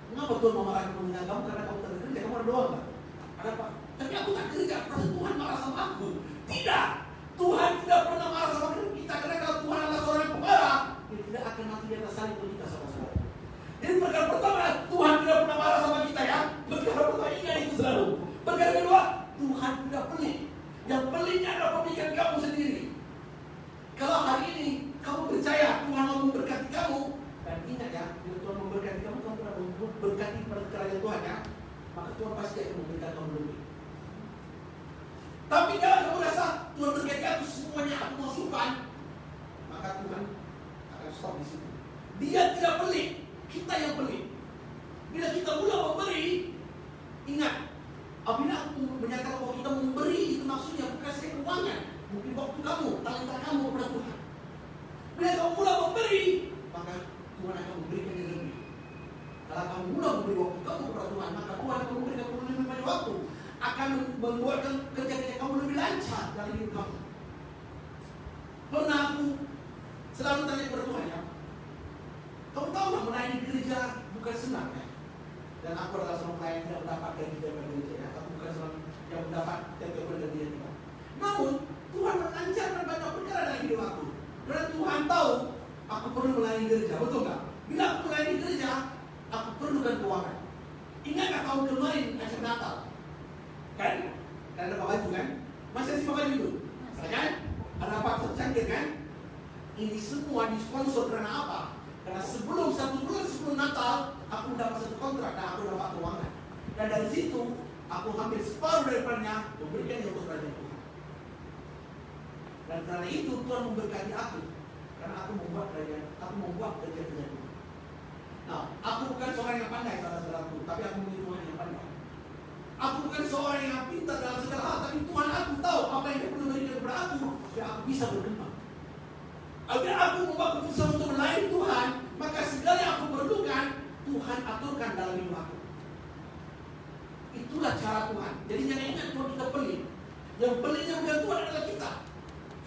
Mengapa Tuhan memarah dengan kamu? Karena kamu tak ke gereja. Kamu ada doa nggak? Ada Pak. Tapi aku tak ke gereja. Karena Tuhan marah sama aku. Tidak. Tuhan tidak pernah marah sama kita. Karena kalau Tuhan adalah seorang pemarah, Dia tidak akan mati di atas salib untuk kita saudara-saudara. Jadi perkara pertama, Tuhan tidak pernah marah sama kita ya. Perkara pertama ingat itu selalu. Perkara kedua, Tuhan tidak pelit. Yang pelitnya adalah pemikiran kamu sendiri. Kalau hari ini kamu percaya Tuhan mau memberkati kamu, dan ingat ya, bila Tuhan memberkati kamu, kamu pernah memberkati pada kerajaan Tuhan ya, maka Tuhan pasti akan memberikan kamu lebih. Tapi kalau kamu rasa Tuhan berkati aku semuanya aku masukkan, maka Tuhan akan stop di situ. Dia tidak pelit, kita yang pelit. Bila kita mula memberi, ingat, apabila aku menyatakan bahwa kita memberi itu maksudnya bukan sekedar keuangan, mungkin waktu kamu, talenta kamu kepada Tuhan. Bila kamu mula memberi, maka Tuhan akan memberikan yang lebih. Kalau kamu mula memberi waktu kamu kepada Tuhan, maka Tuhan akan memberikan kamu lebih banyak waktu, akan membuatkan kerja-kerja kamu lebih lancar dari hidup kamu. Pernah aku selalu tanya kepada Tuhan ya, kamu tahu nggak melayani gereja bukan senang ya? Dan aku adalah seorang pelayan yang tidak mendapat gaji dari gereja ya. Aku bukan seorang yang mendapat gaji dari gereja. Namun Tuhan melancarkan banyak perkara dalam hidup aku. Karena Tuhan tahu aku perlu melayani gereja, betul nggak? Bila aku melayani gereja, aku perlukan keuangan. Ingat nggak tahun kemarin acara Natal? Kan? Kan ada baju kan? Masih ada baju itu? Kan? Ada apa canggih kan? Ini semua disponsor karena apa? Karena sebelum 1 bulan sebelum Natal, aku mendapat satu kontrak dan aku dapat keuangan. Dan dari situ, aku hampir separuh daripadanya memberikan untuk kerajaan Tuhan. Dan karena itu Tuhan memberkati aku, karena aku membuat kerja-kerja Tuhan. Nah, aku bukan seorang yang pandai saudara-saudaraku, tapi aku memiliki Tuhan yang pandai. Aku bukan seorang yang pintar dalam segala hal, tapi Tuhan aku tahu apa yang Dia perlu berikan kepada aku, supaya aku bisa berkembang. Apabila aku membuat keputusan untuk melayani Tuhan, maka segala yang aku perlukan, Tuhan aturkan dalam hidup aku. Itulah cara Tuhan. Jadi jangan ingat Tuhan kita pelit. Yang pelitnya bukan Tuhan adalah kita.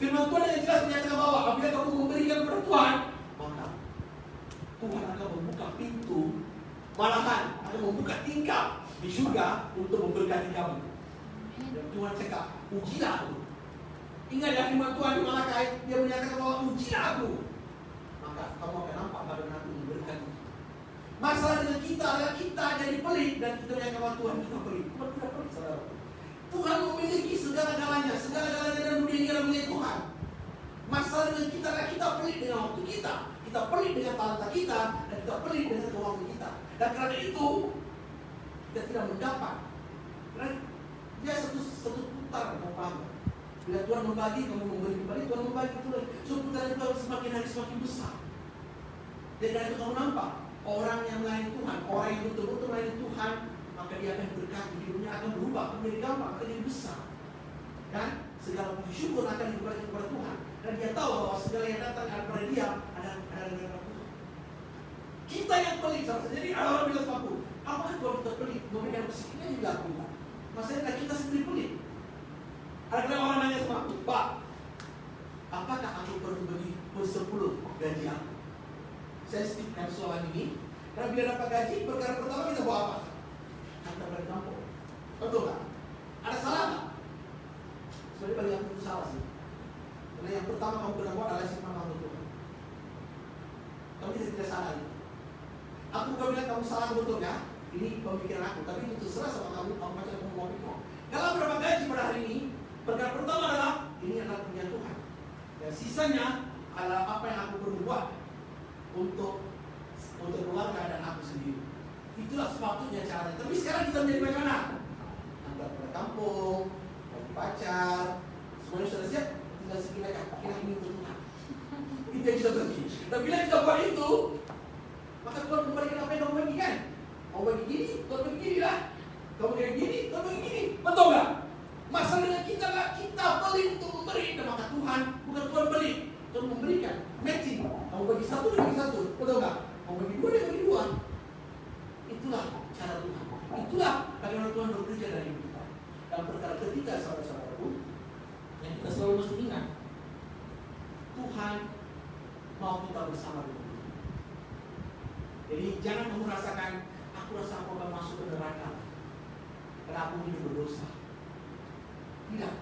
Firman Tuhan yang jelas menyatakan bahwa apabila kamu memberikan kepada Tuhan, maka Tuhan akan membuka pintu, malahan akan membuka tingkap di surga untuk memberkati kamu. Dan Tuhan cakap, ujilah aku. Ingat ya firman Tuhan di Malakai, Dia menyatakan bahwa ujilah aku, maka kamu akan nampak badan aku memberkati. Masalah dengan kita adalah kita jadi pelit dan kita menyatakan bahwa Tuhan kita pelit. Tuhan tidak pelit, saudara. Tuhan memiliki segala-galanya dalam dunia ini adalah milik Tuhan. Masalah dengan kita adalah kita pelit dengan waktu kita pelit dengan talenta kita, dan kita pelit dengan keuangan kita. Dan karena itu kita tidak mendapat. Karena dia satu putaran, kamu paham? Bila Tuhan membagi, kamu memberi kembali, Tuhan membagi pula. So putaran itu semakin hari semakin besar. Dan dari itu kamu nampak orang yang melayani Tuhan, orang yang betul-betul melayani Tuhan, maka dia akan berkati, hidupnya akan berubah menjadi gampang, akan jadi besar. Dan segala puji syukur akan diberikan kepada Tuhan. Dan dia tahu bahwa segala yang datang kepada dia adalah dari Tuhan. Kita yang pelit, jadi ada orang bilang sama aku, Apakah Tuhan kita pelit? Memberikan rezekinya juga aku minta. Maksudnya kita sendiri pelit. Ada orang nanya sama aku, Pak, apakah aku perlu bagi per-10 gaji aku? Saya skipkan soal ini, karena bila dapat gaji, perkara pertama kita bawa apa? Kita balik kampung. Betul nggak? Ada salah nggak? Sebenarnya bagi aku itu salah sih. Karena yang pertama kamu pernah buat adalah simpan uang Tuhan. Kamu tidak salah itu. Aku bukan bilang kamu salah betul ya. Ini pemikiran aku, tapi itu terserah sama kamu. Aku macam kamu mau pikir. Kalau berapa gaji pada hari ini, perkara pertama adalah ini adalah punya Tuhan. Dan sisanya adalah apa yang aku perlu buat untuk keluarga dan aku sendiri. Itulah sepatutnya caranya. Tapi sekarang kita menjadi bagaimana? Antar pada kampung, bagi pacar, semuanya sudah siap. Tinggal sekiranya kira ini untuk Tuhan. Itu yang kita bagi. Dan bila kita buat itu, maka Tuhan kembalikan apa yang kamu bagi kan? Kamu bagi gini, Tuhan bagi gini lah. Kamu bagi gini, Tuhan bagi gini. Betul nggak? Masalahnya kita lah, kita pelit untuk memberi. Dan maka Tuhan, bukan Tuhan pelit. Tuhan memberikan, matching. Kamu bagi satu, dia bagi satu. Betul nggak? Kamu bagi dua, dia bagi dua. Itulah cara Tuhan. Itulah bagaimana Tuhan bekerja dari kita. Dan perkara ketiga, saudara-saudaraku, yang kita selalu mesti ingat, Tuhan mau kita bersama dengan Dia. Jadi jangan kamu rasakan, aku rasa aku akan masuk ke neraka karena aku hidup berdosa. Tidak.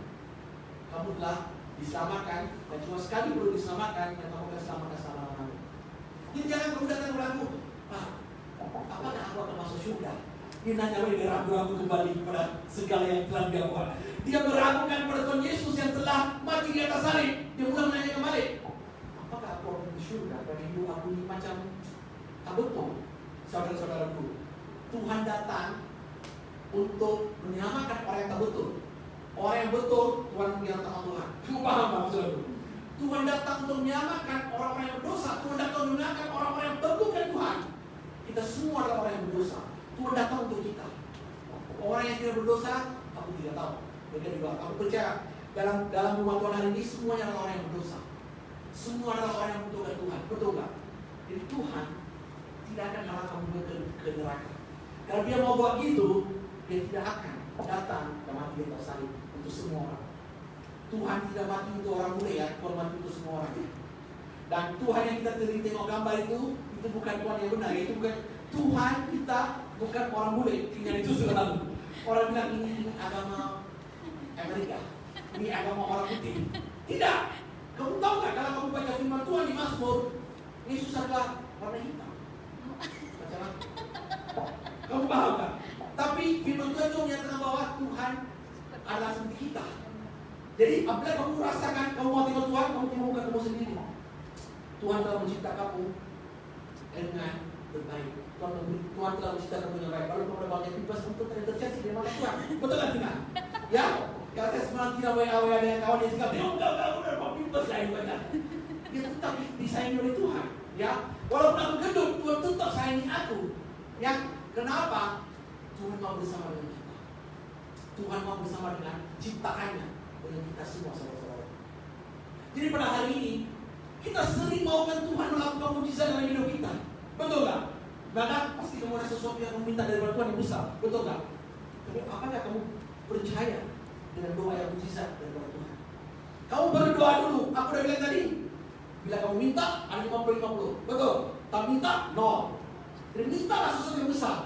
Kamu telah diselamatkan dan cuma sekali perlu diselamatkan dan kamu akan selamatkan selama-lamanya. Jadi jangan kamu datang berlaku, Pak, apakah aku akan masuk surga? Dia nanya dia ragu-ragu kembali kepada segala yang telah dia buat. Dia meragukan pada Tuhan Yesus yang telah mati di atas salib. Dia mulai menanya kembali, apakah aku akan di surga? Dan hidup aku ini macam tak betul. Saudara-saudaraku, Tuhan datang untuk menyelamatkan orang yang tak betul. Orang yang betul, Tuhan yang sama Tuhan. Kamu paham tak maksudku? Tuhan datang untuk menyelamatkan orang-orang yang berdosa. Tuhan datang untuk menyelamatkan orang-orang yang teguhkan Tuhan. Kita semua adalah orang yang berdosa. Tuhan datang untuk kita. Orang yang tidak berdosa, aku tidak tahu. Mereka juga, aku percaya dalam rumah Tuhan hari ini semuanya adalah orang yang berdosa. Semua adalah orang yang membutuhkan Tuhan. Betul nggak? Jadi Tuhan tidak akan malah kamu ke neraka. Kalau dia mau buat gitu, dia tidak akan datang dan mati di atas salib untuk semua orang. Tuhan tidak mati untuk orang bule ya, Tuhan mati untuk semua orang. Dan Tuhan yang kita tengok gambar itu bukan Tuhan yang benar, itu bukan Tuhan kita, bukan orang bule. Yang itu selalu orang bilang ini agama Amerika, ini agama orang putih. Tidak. Kamu tahu nggak kalau kamu baca firman Tuhan di Mazmur, Yesus adalah warna hitam. Baca apa? Kamu paham nggak? Tapi firman Tuhan itu menyatakan bahwa Tuhan adalah seperti kita. Jadi apabila kamu merasakan kamu mau tengok Tuhan, kamu tengok muka kamu sendiri. Tuhan telah mencipta kamu dengan terbaik. Tuhan telah mencipta kamu dengan baik. Kalau kamu ada banyak pipas, kamu tetap tercaci di mata Tuhan. Betul kan tidak? Ya, kalau semalam tidak WA dengan kawan dia cakap, dia enggak udah mau pipas saya banyak. Dia tetap disayangi oleh Tuhan. Ya, walaupun aku gendut, Tuhan tetap sayangi aku. Ya, kenapa? Tuhan mau bersama dengan kita. Tuhan mau bersama dengan ciptaannya, dengan kita semua saudara-saudara. Jadi pada hari ini kita sering maukan Tuhan melakukan mujizat dalam hidup kita. Betul nggak? Bahkan pasti kamu ada sesuatu yang kamu minta dari Tuhan yang besar. Betul nggak? Tapi apakah kamu percaya dengan doa yang mujizat dari Tuhan? Kamu berdoa dulu. Aku udah bilang tadi, bila kamu minta ada 50-50. Betul? Tak minta, no. Dan mintalah sesuatu yang besar.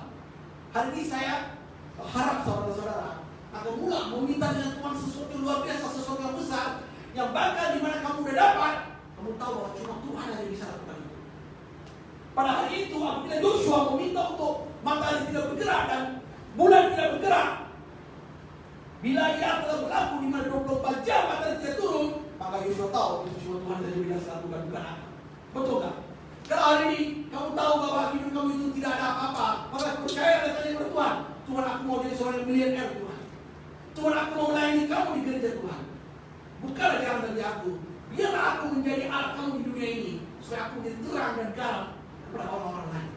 Hari ini saya harap saudara-saudara akan mulai meminta dengan Tuhan sesuatu yang luar biasa, sesuatu yang besar, yang bakal di mana kamu udah dapat. Kamu tahu bahwa cuma Tuhan yang bisa lakukan itu. Pada hari itu, apabila Yosua meminta untuk matahari tidak bergerak dan bulan tidak bergerak, bila ia telah berlaku di mana 24 jam matahari tidak turun, maka Yosua tahu itu cuma Tuhan saja bisa lakukan, bukan aku. Betul tak? Kalau hari ini kamu tahu bahwa hidup kamu itu tidak ada apa-apa, maka percaya datangnya kepada Tuhan. Tuhan, aku mau jadi seorang milioner Tuhan. Tuhan, aku mau melayani kamu di gereja Tuhan. Bukanlah jalan bagi aku. Biarlah aku menjadi alat kamu di dunia ini, supaya aku menjadi terang dan garam kepada orang-orang lain.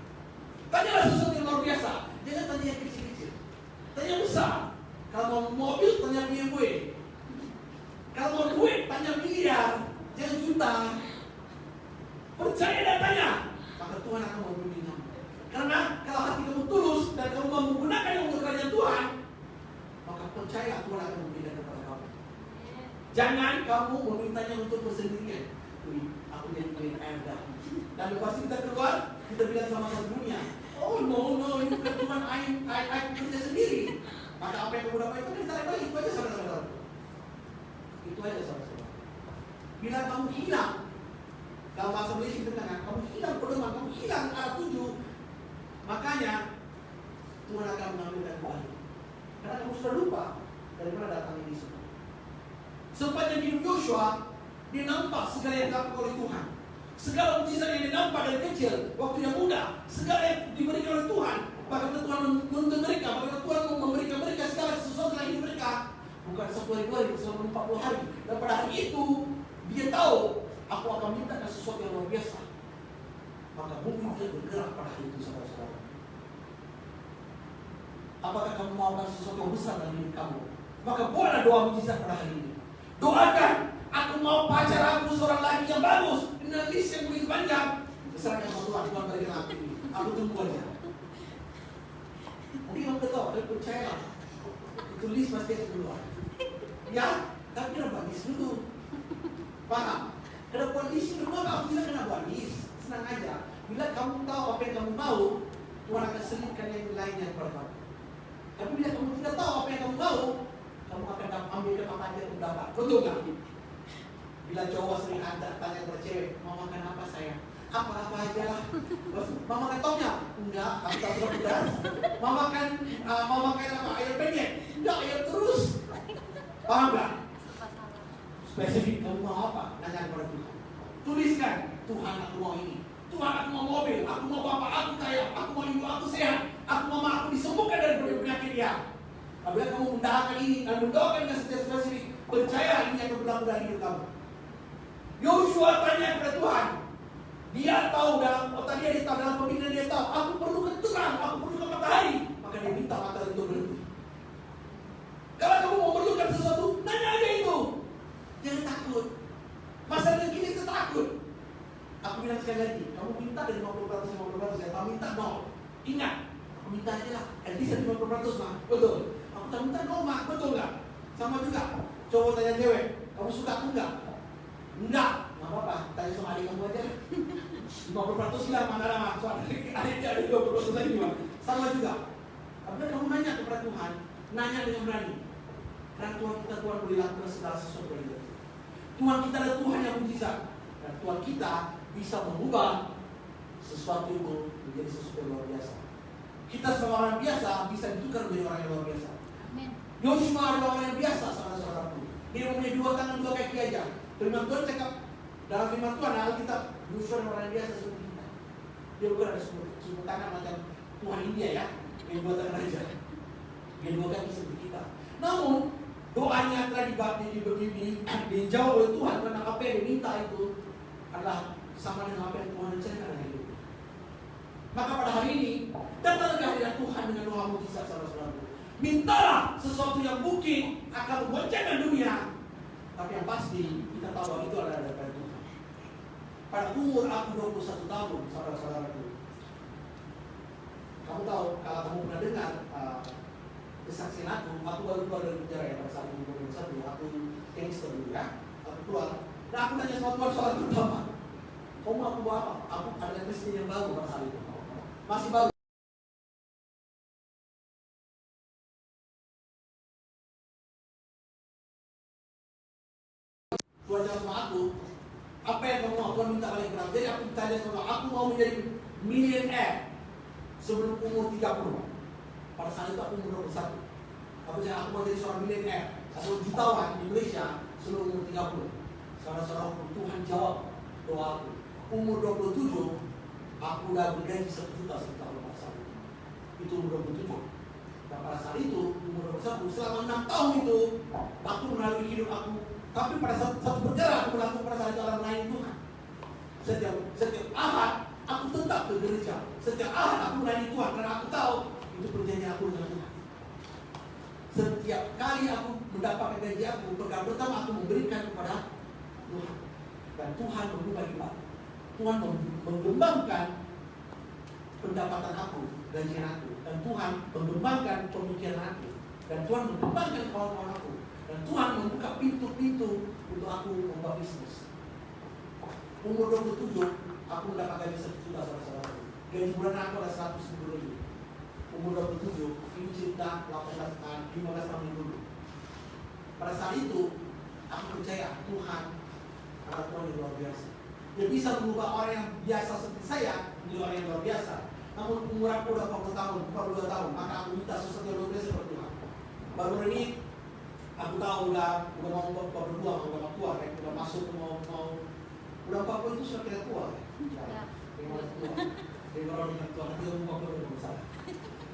Tanyalah sesuatu yang luar biasa. Jangan tanya yang kecil-kecil. Tanya besar. Kalau mau mobil, tanya BMW. Kalau mau duit, tanya miliar. Jangan juta. Percaya dan tanya. Maka Tuhan akan memberi kamu. Karena kalau hati kamu tulus dan kamu mau menggunakannya untuk kerajaan Tuhan, maka percaya Tuhan akan memberikan kepada kamu. Jangan kamu memintanya untuk bersendirian. Wih, aku jadi clean air dah. Dan lepas kita keluar, kita bilang sama dunia, oh no, ini bukan Tuhan, I kerja sendiri. Maka apa yang kamu dapat itu ditarik balik, itu aja saudara-saudara. Itu aja saudara-saudara. Bila kamu hilang, kalau bahasa Malaysia tengah, kamu hilang pedoman, kamu hilang arah tuju, makanya Tuhan akan mengambilkan kembali. Karena kamu sudah lupa dari mana datang ini semua. Sepanjang hidup Yosua, dia nampak segala yang dilakukan oleh Tuhan. Segala mujizat yang dia nampak dari kecil, waktu yang muda, segala yang diberikan oleh Tuhan. Bahkan Tuhan menuntun mereka, bahkan Tuhan memberikan mereka segala sesuatu dalam hidup mereka. Bukan 10 hari, selama 40 hari. Dan pada hari itu, dia tahu, aku akan minta sesuatu yang luar biasa. Maka mungkin dia bergerak pada hari itu, saudara-saudara. Apakah kamu mau sesuatu yang besar dalam hidup kamu? Maka buatlah doa mujizat pada hari ini. Doakan, aku mau pacar aku seorang laki yang bagus, dengan list yang begitu panjang. Serahkan sama Tuhan, Tuhan berikan aku ini. Aku tunggu aja. Mungkin kamu tahu, tapi percayalah, itu list pasti akan keluar. Ya, tapi kena buat list dulu. Paham? Kena buat list dulu, aku tidak kena buat list. Senang aja. Bila kamu tahu apa yang kamu mau, Tuhan akan selipkan yang lainnya kepada kamu. Tapi bila kamu tidak tahu apa yang kamu mau, kamu akan ambilkan apa aja yang dapat. Betul tak? Bila cowok sering tanya kepada cewek, mau makan apa sayang? Apa-apa aja lah. Mau makan tomnya? Enggak, aku tak suka pedas. Mau makan apa? Ayam penyet? Enggak, ayam terus. Paham tak? Spesifik kamu mau apa? Nanya kepada Tuhan. Tuliskan, Tuhan aku mau ini. Tuhan aku mau mobil, aku mau bapak aku kaya, aku mau ibu aku sehat, aku mau aku disembuhkan dari penyakit dia. Apabila kamu mendoakan ini dan mendoakan dengan secara spesifik, percaya ini akan berlaku dalam hidup kamu. Yosua tanya kepada Tuhan. Dia tahu dalam otak dia tahu, dalam pemikiran dia tahu, aku perlu terang, aku perlu matahari. Maka dia minta matahari untuk berhenti. Kalau kamu mau memerlukan sesuatu, nanya aja itu. Jangan takut. Masalah gini itu takut. Aku bilang sekali lagi, kamu minta dari 50% ya, kamu minta 0. Ingat, aku minta aja lah, at least 50% mah, betul. Aku tak minta 0 mah, betul nggak? Sama juga, cowok tanya cewek, kamu suka aku nggak? Enggak, nggak apa-apa, tanya sama adik kamu aja. 50% lah, mana lah, soalnya adiknya ada 20% lagi mah. Sama juga. Apabila kamu nanya kepada Tuhan, nanya dengan berani. Karena Tuhan kita, Tuhan boleh lakukan segala sesuatu dari kita. Tuhan kita adalah Tuhan yang mujizat. Dan Tuhan kita bisa mengubah sesuatu itu menjadi sesuatu yang luar biasa. Kita sebagai orang biasa bisa ditukar menjadi orang yang luar biasa. Yosua adalah orang yang biasa, saudara-saudaraku. Dia mempunyai 2 tangan 2 kaki aja. Firman Tuhan cakap dalam firman Tuhan Alkitab, Yosua adalah orang yang biasa seperti kita. Dia bukan ada 10 tangan macam Tuhan India ya, yang 2 tangan aja. Dia 2 kaki seperti kita. Namun doanya telah dijawab oleh Tuhan karena apa yang diminta itu adalah sama dengan apa yang Tuhan rencanakan dalam hidup. Maka pada hari ini datanglah kehadiran Tuhan dengan doa mujizat, saudara-saudara. Mintalah sesuatu yang mungkin akan memboncengkan dunia. Tapi yang pasti kita tahu bahwa itu adalah dari Tuhan. Pada umur aku 21 tahun, saudara-saudaraku. Kamu tahu kalau kamu pernah dengar kesaksian aku baru keluar dari penjara ya pada saat itu 21, aku gangster dulu ya, aku keluar. Nah aku tanya sama Tuhan soal pertama, kamu mau aku bawa apa? Aku ada Kristen yang baru pada saat itu, masih baru. Tuhan jawab sama aku, apa yang kamu mau? Tuhan minta balik kepada aku. Jadi aku tanya sama aku mau menjadi millionaire sebelum umur 30. Pada saat itu aku umur 21. Aku cakap aku mau jadi seorang milenial atau jutawan di Indonesia sebelum umur 30. Saudara-saudara, Tuhan jawab doa aku. Umur 27, aku udah bergaji 1 juta setiap tahun pada saat itu. Itu umur 27. Dan pada saat itu, umur 21, selama 6 tahun itu, aku melalui hidup aku. Tapi pada satu perkara aku melakukan pada saat itu adalah melayani Tuhan. Setiap Ahad, aku tetap ke gereja. Setiap Ahad aku melayani Tuhan karena aku tahu itu perjanjian aku dengan Tuhan. Setiap kali aku mendapatkan gaji aku, perkara pertama aku memberikan kepada Tuhan. Dan Tuhan mengubah hidup. Tuhan mengembangkan pendapatan aku, gajian aku. Dan Tuhan mengembangkan pemikiran aku. Dan Tuhan mengembangkan kawan-kawan aku. Dan Tuhan membuka pintu-pintu untuk aku membuat bisnis. Umur 27, aku mendapat gaji 1 juta saudara-saudara. Gaji bulanan aku ada 110 ribu. Umur 27, ini cerita 15 tahun yang dulu. Pada saat itu, aku percaya Tuhan adalah Tuhan yang luar biasa. Dia bisa mengubah orang yang biasa seperti saya menjadi orang yang luar biasa. Namun umur aku udah 40 tahun, 42 tahun, maka aku minta sesuatu yang luar biasa seperti Tuhan. Baru ini aku tahu udah mau berdua, udah tua, udah masuk mau udah 40 itu sudah kira tua. Ya. Tua. Dia orang yang tua, nanti umur 40 udah masalah.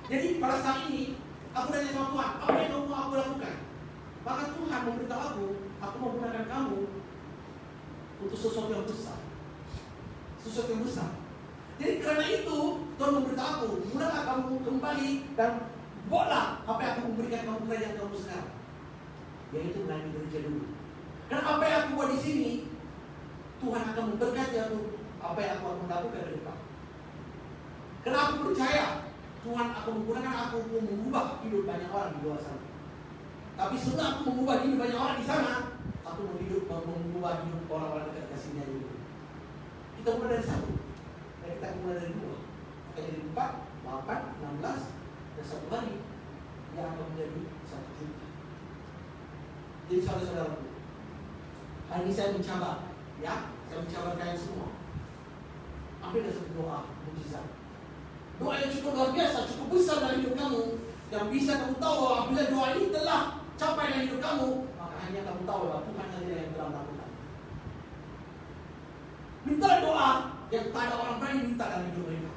Jadi pada saat ini aku tanya sama Tuhan, apa yang kamu mau aku lakukan? Maka Tuhan memberitahu aku mau gunakan kamu untuk sesuatu yang besar. Sesuatu yang besar. Jadi karena itu Tuhan memberitahu aku, mudahlah kamu kembali dan buatlah apa yang aku memberikan kamu kerajaan kamu sekarang. Yaitu melayani gereja dulu. Dan apa yang aku buat di sini, Tuhan akan memberkati aku apa yang aku akan lakukan ke depan. Karena aku percaya Tuhan akan menggunakan aku untuk mengubah hidup banyak orang di luar sana. Tapi sebelum aku mengubah hidup banyak orang di sana, aku mengubah hidup orang-orang dekat kasihnya dulu. Kita mulai dari 1, dan kita mulai dari 2, kita jadi 4, 8, 16, dan 1 hari dia akan menjadi 1 juta. Jadi saudara-saudaraku, hari ini saya mencabar, ya, saya mencabar kalian semua. Ambil dari satu doa mujizat. Doa yang cukup luar biasa, cukup besar dalam hidup kamu, yang bisa kamu tahu bahwa apabila doa ini telah capai dalam hidup kamu, maka hanya kamu tahu bahwa Tuhan saja yang telah melakukan. Minta doa yang tak ada orang berani minta dalam hidup mereka.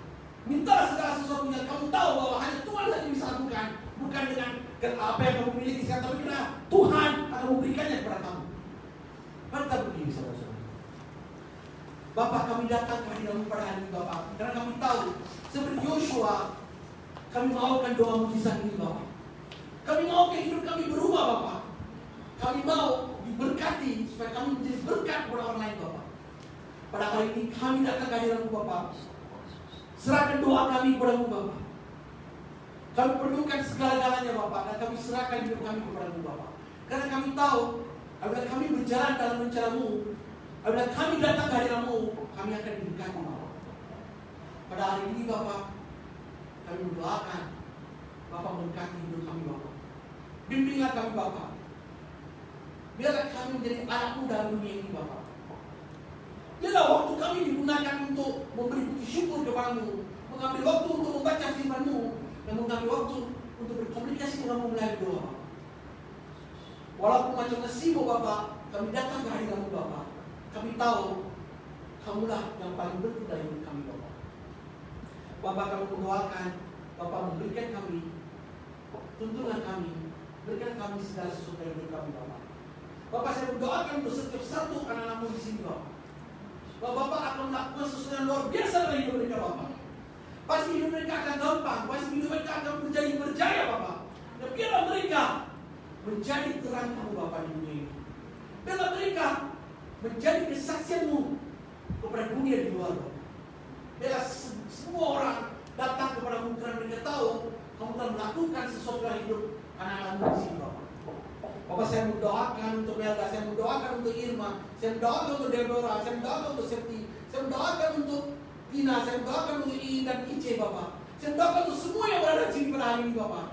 Minta segala sesuatu yang kamu tahu bahwa hanya Tuhan saja bisa lakukan, bukan dengan apa yang kamu miliki sekarang, tapi karena Tuhan akan memberikannya kepada kamu. Mari kita berdiri saudara-saudara. Bapak, kami datang kehadiran-Mu pada hari ini Bapak, karena kami tahu seperti Yosua, kami maukan doa mujizat ini Bapak. Kami mau hidup kami berubah Bapak. Kami mau diberkati supaya kami menjadi berkat kepada orang lain Bapak. Pada hari ini kami datang kehadiran-Mu Bapak. Serahkan doa kami kepada-Mu Bapak. Kami perlukan segala-galanya Bapak, dan kami serahkan hidup kami kepada-Mu Bapak. Karena kami tahu apabila kami berjalan dalam rencana-Mu, apabila kami datang kehadiran-Mu, kami akan diberkati Bapak. Pada hari ini Bapak, kami mendoakan Bapak memberkati hidup kami Bapak. Bimbinglah kami Bapak. Biarlah kami menjadi anak muda dunia ini Bapak. Biarlah waktu kami digunakan untuk memberi puji syukur kepada-Mu, mengambil waktu untuk membaca firman-Mu, dan mengambil waktu untuk berkomunikasi dengan-Mu melalui doa. Walaupun macam nasibu Bapak, kami datang ke hadirat-Mu Bapak. Kami tahu Kamulah yang paling penting dalam hidup kami Bapak. Bapak, kami mendoakan Bapak memberikan kami tuntunan kami, berikan kami segala sesuatu yang hidup kami Bapak. Bapak, saya mendoakan untuk setiap satu anak-anak-Mu di sini Bapak. Bapak akan melakukan sesuatu yang luar biasa dalam hidup mereka Bapak. Pasti hidup mereka akan gampang, pasti hidup mereka akan menjadi berjaya Bapak. Dan biarlah mereka menjadi terang kamu Bapak di dunia ini. Biarlah mereka menjadi kesaksian-Mu kepada dunia di luar Bapak. Biarlah semua orang datang kepada-Mu karena mereka tahu kamu telah melakukan sesuatu dalam hidup anak-anak-Mu di sini Bapak. Bapak, saya mendoakan untuk Melda, saya mendoakan untuk Irma, saya mendoakan untuk Deborah, saya mendoakan untuk Septi, saya mendoakan untuk Tina, saya mendoakan untuk I dan Ice Bapak. Saya mendoakan untuk semua yang berada di sini pada hari ini Bapak.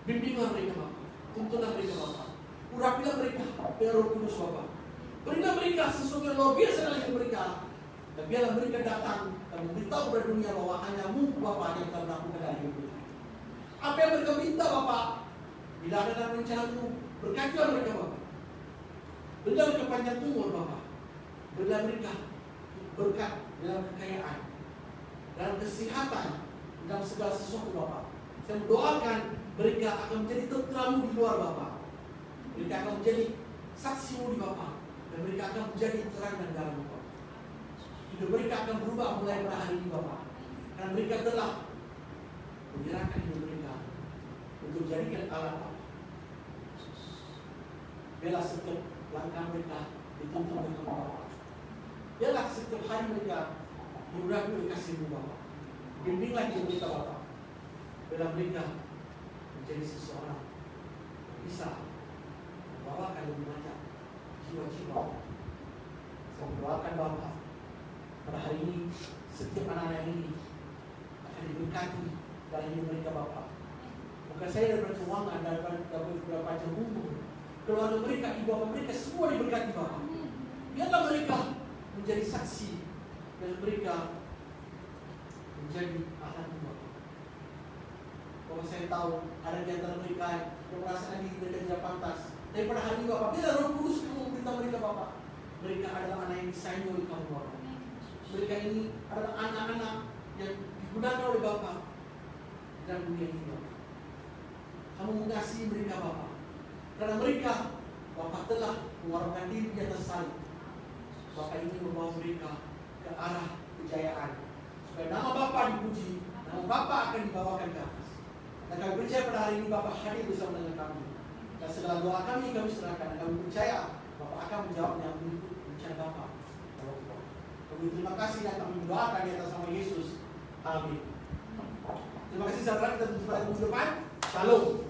Bimbinglah mereka Bapak, tuntunlah mereka Bapak, urapilah mereka dengan Roh Kudus Bapak. Berilah mereka sesuatu yang luar biasa dalam hidup mereka. Dan biarlah mereka datang dan memberitahu kepada dunia bahwa hanya-Mu Bapak yang telah melakukan dalam hidup mereka. Apa yang mereka minta Bapak, bila ada dalam rencana-Mu, berkatilah mereka Bapak. Berilah mereka panjang umur Bapak. Berilah mereka berkat dalam kekayaan, dalam kesehatan, dalam segala sesuatu Bapak. Saya mendoakan mereka akan menjadi tentera-Mu di luar Bapak. Mereka akan menjadi saksi-Mu di Bapak. Dan mereka akan menjadi terang dan garam Bapak. Hidup mereka akan berubah mulai pada hari ini Bapak. Karena mereka telah menyerahkan hidup mereka untuk jadikan alat Bapak. Biarlah setiap langkah mereka dituntun oleh Bapak. Biarlah setiap hari mereka Urapi oleh kasih-Mu Bapa. Bimbinglah hidup mereka Bapa. Biarlah mereka menjadi seseorang yang bisa membawakan lebih banyak jiwa-jiwa. Saya mendoakan Bapa, pada hari ini setiap anak-anak ini akan diberkati dalam hidup mereka Bapa. Bukan saya daripada keuangan, daripada pajak umum, keluarga mereka, ibu bapa mereka semua diberkati Bapa. Biarlah mereka menjadi saksi dan mereka menjadi anak Bapa. Kalau saya tahu ada di antara mereka yang merasa diri mereka tidak pantas, daripada hari ini Bapa, biarlah Roh Kudus kamu memberitahu mereka Bapa. Mereka adalah anak yang disayangi oleh kamu Bapa. Mereka ini adalah anak-anak yang digunakan oleh Bapa dalam dunia ini Bapa. Kamu mengasihi mereka Bapa, karena mereka Bapa telah mengorbankan diri di atas salib. Bapa ini membawa mereka ke arah kejayaan, supaya nama Bapa dipuji, nama Bapa akan dibawakan ke atas. Dan kami percaya pada hari ini Bapa hadir bersama dengan kami. Dan segala doa kami serahkan. Dan kami percaya Bapa akan menjawabnya mengikut rencana Bapa. Kami terima kasih dan kami mendoakan di atas nama Yesus. Amin. Terima kasih saudara, kita berjumpa di minggu depan. Shalom.